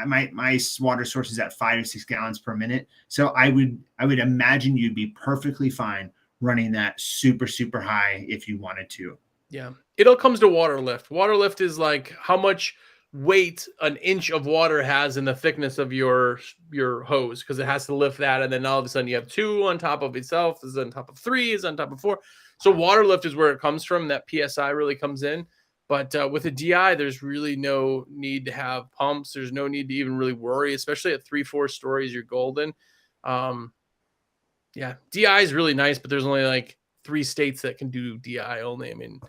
my water source is at 5 to 6 gallons per minute. So I would imagine you'd be perfectly fine running that super, super high if you wanted to. Yeah. It all comes to water lift. Water lift is like how much weight an inch of water has in the thickness of your hose, because it has to lift that, and then all of a sudden you have 2 on top of itself, is on top of 3, is on top of 4. So water lift is where it comes from. That PSI really comes in. But with a DI, there's really no need to have pumps. There's no need to even really worry, especially at 3-4 stories. You're golden. Yeah, DI is really nice, but there's only like 3 states that can do DI only. I mean,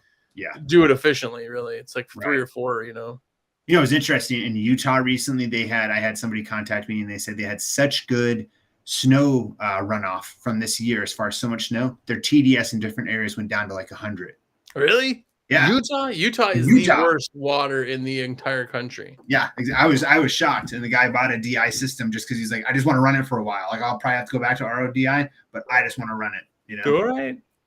do it efficiently. Really, it's like 3 or 4. You know, it was interesting in Utah recently. I had somebody contact me and they said they had such good snow runoff from this year as far as so much snow. Their TDS in different areas went down to like 100. Really? Yeah. Utah is the worst water in the entire country. Yeah. I was shocked. And the guy bought a DI system just because he's like, I just want to run it for a while. Like I'll probably have to go back to RO DI, but I just want to run it. You know?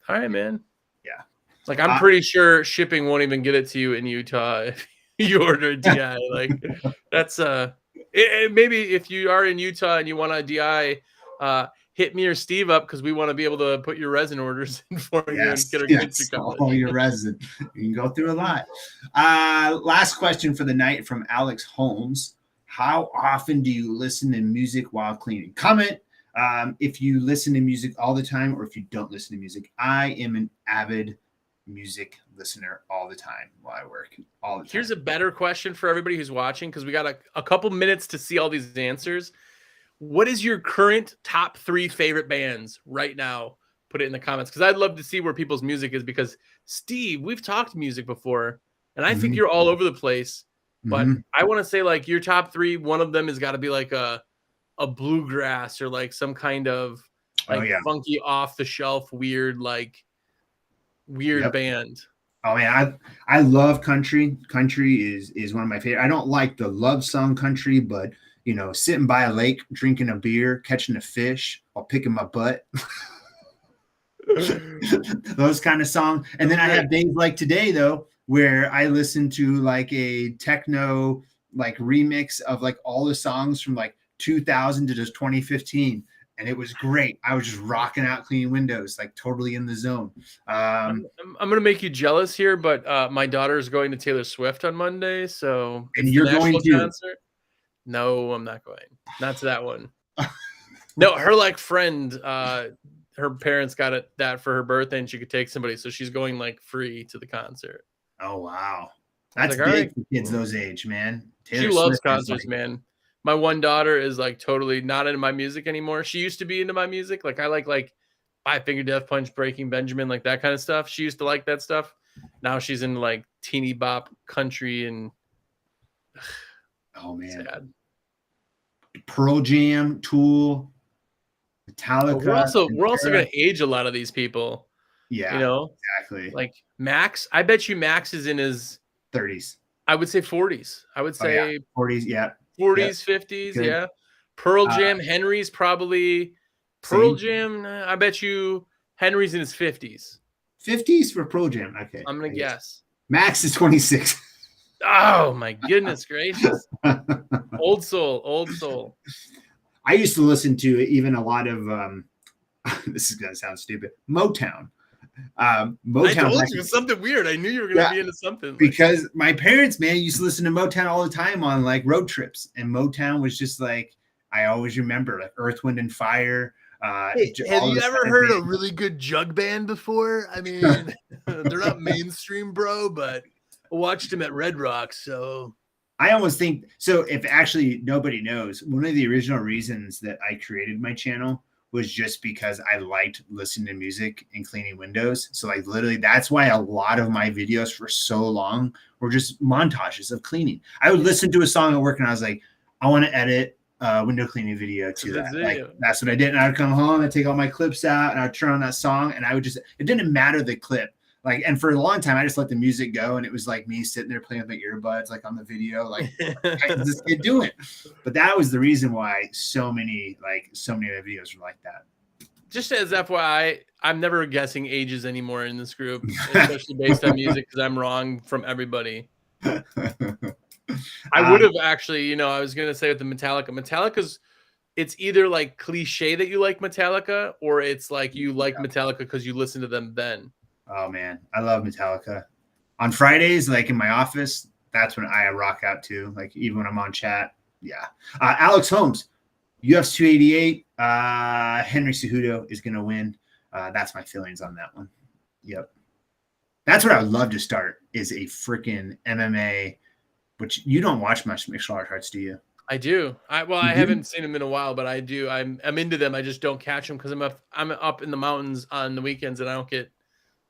All right, man. Yeah. Like I'm pretty sure shipping won't even get it to you in Utah if you order a DI. Like that's maybe if you are in Utah and you want a DI, hit me or Steve up, because we want to be able to put your resin orders in for you and get our kids to come. All your resin. You can go through a lot. Last question for the night from Alex Holmes. How often do you listen to music while cleaning? Comment if you listen to music all the time or if you don't listen to music. I am an avid music listener all the time while I work. All the time. Here's a better question for everybody who's watching, because we got a couple minutes to see all these answers. What is your current top 3 favorite bands right now? Put it in the comments, because I'd love to see where people's music is, because Steve, we've talked music before, and I think you're all over the place. But I want to say like your top three, one of them has got to be like a bluegrass or like some kind of like funky off the shelf weird band. Oh man, I love country. Country is one of my favorite. I don't like the love song country, but you know, sitting by a lake, drinking a beer, catching a fish, while picking my butt. Those kind of songs. And then I have days like today though, where I listen to like a techno like remix of like all the songs from like 2000 to just 2015. And it was great. I was just rocking out, cleaning windows, like totally in the zone. I'm going to make you jealous here, but my daughter is going to Taylor Swift on Monday. So, and you're going to concert? No, I'm not going. Not to that one. No, her like friend, her parents got that for her birthday, and she could take somebody, so she's going like free to the concert. Oh wow, that's big for kids those age, man. She loves concerts, man. My one daughter is like totally not into my music anymore. She used to be into my music. Like I like Five Finger Death Punch, Breaking Benjamin, like that kind of stuff. She used to like that stuff. Now she's into like teeny bop country and oh man, sad. Pearl Jam, Tool, Metallica. We're also gonna age a lot of these people. Yeah, you know, exactly. Like Max, I bet you Max is in his 30s. I would say 40s. I would say 40s, yeah. 40s, 50s, Good. yeah. Pearl Jam, Henry's probably Pearl Jam. I bet you Henry's in his 50s. 50s for Pearl Jam. Okay. I'm gonna guess. Max is 26. Oh my goodness gracious. Old soul. I used to listen to even a lot of this is gonna sound stupid. Motown. I told you something weird. I knew you were gonna be into something because my parents, man, used to listen to Motown all the time on like road trips, and Motown was just like I always remember like Earth, Wind, and Fire. Hey, have you ever heard a really good jug band before? I mean, they're not mainstream, bro, but I watched them at Red Rocks, so I almost think so. If actually nobody knows, one of the original reasons that I created my channel was just because I liked listening to music and cleaning windows. So like literally that's why a lot of my videos for so long were just montages of cleaning. I would listen to a song at work and I was like, I want to edit a window cleaning video to that. Like, that's what I did. And I would come home and take all my clips out and I'd turn on that song and I would just, it didn't matter the clip. Like, and for a long time, I just let the music go, and it was like me sitting there playing with my earbuds, like on the video, like, what is this kid doing? But that was the reason why so many of the videos were like that. Just as FYI, I'm never guessing ages anymore in this group, especially based on music, because I'm wrong from everybody. I would have actually, I was going to say with the Metallica's, it's either like cliche that you like Metallica, or it's like you like Metallica because you listen to them then. Oh man, I love Metallica. On Fridays, like in my office, that's when I rock out to. Like even when I'm on chat, yeah. Alex Holmes, UFC 288. Henry Cejudo is gonna win. That's my feelings on that one. Yep. That's what I would love to start is a freaking MMA, which you don't watch much mixed martial arts, do you? I do. I haven't seen them in a while, but I do. I'm into them. I just don't catch them because I'm up in the mountains on the weekends and I don't get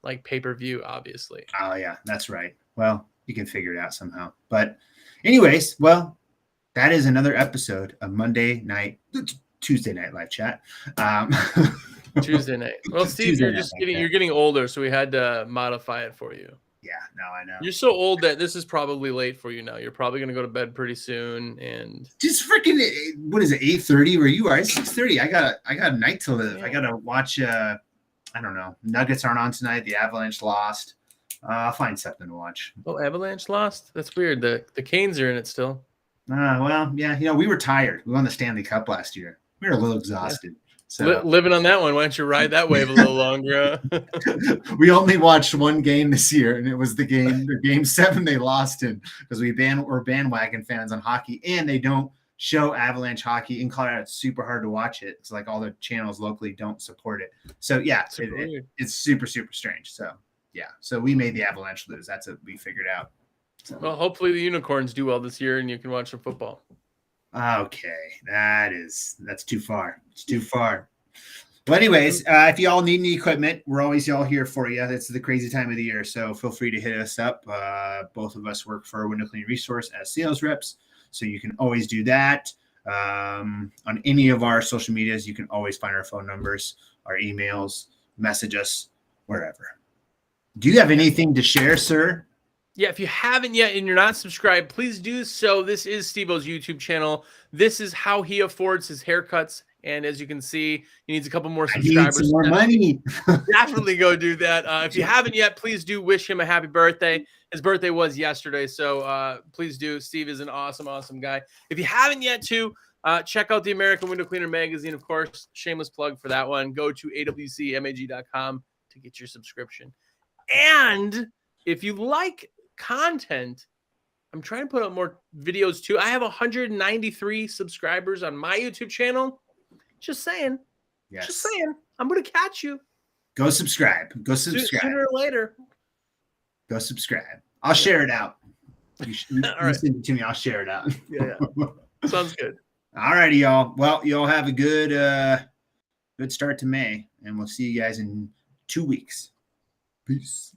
like pay-per-view, obviously. Oh yeah, that's right. Well, you can figure it out somehow. But anyways, well, that is another episode of Tuesday night live chat. Tuesday night. Well, Steve, you're getting older, so we had to modify it for you. Yeah, no, I know. You're so old that this is probably late for you now. You're probably gonna go to bed pretty soon, and just freaking what is it, 8:30 where you are? It's 6:30. I got a night to live. Yeah. I gotta watch I don't know. Nuggets aren't on tonight. The Avalanche lost. I'll find something to watch. Oh, Avalanche lost? That's weird. The Canes are in it still. Well, yeah. We were tired. We won the Stanley Cup last year. We were a little exhausted. Yeah. So living on that one. Why don't you ride that wave a little longer? We only watched one game this year, and it was the game 7 they lost in because we're bandwagon fans on hockey, and they don't show Avalanche hockey in Colorado. It's super hard to watch it. It's like all the channels locally don't support it. So yeah, it's super, super strange. So yeah, so we made the Avalanche lose. That's what we figured out. So. Well, hopefully the Unicorns do well this year and you can watch some football. Okay. That's too far. It's too far. Well, anyways, if y'all need any equipment, we're always all here for you. It's the crazy time of the year, so feel free to hit us up. Both of us work for Window Cleaning Resource as sales reps, so you can always do that. On any of our social medias, you can always find our phone numbers, our emails, message us, wherever. Do you have anything to share, sir? Yeah, if you haven't yet and you're not subscribed, please do so. This is SteveO's YouTube channel. This is how he affords his haircuts. And as you can see, he needs a couple more subscribers. I need some more money. Definitely go do that. If you haven't yet, please do wish him a happy birthday. His birthday was yesterday, so please do. Steve is an awesome, awesome guy. If you haven't yet, check out the American Window Cleaner magazine, of course. Shameless plug for that one. Go to awcmag.com to get your subscription. And if you like content, I'm trying to put out more videos too. I have 193 subscribers on my YouTube channel. Just saying. Yes. Just saying. I'm going to catch you. Go subscribe. Go subscribe. Sooner or later. Go subscribe. I'll share it out. You right. send it to me. I'll share it out. Yeah. Sounds good. All righty, y'all. Well, y'all have a good start to May, and we'll see you guys in 2 weeks. Peace.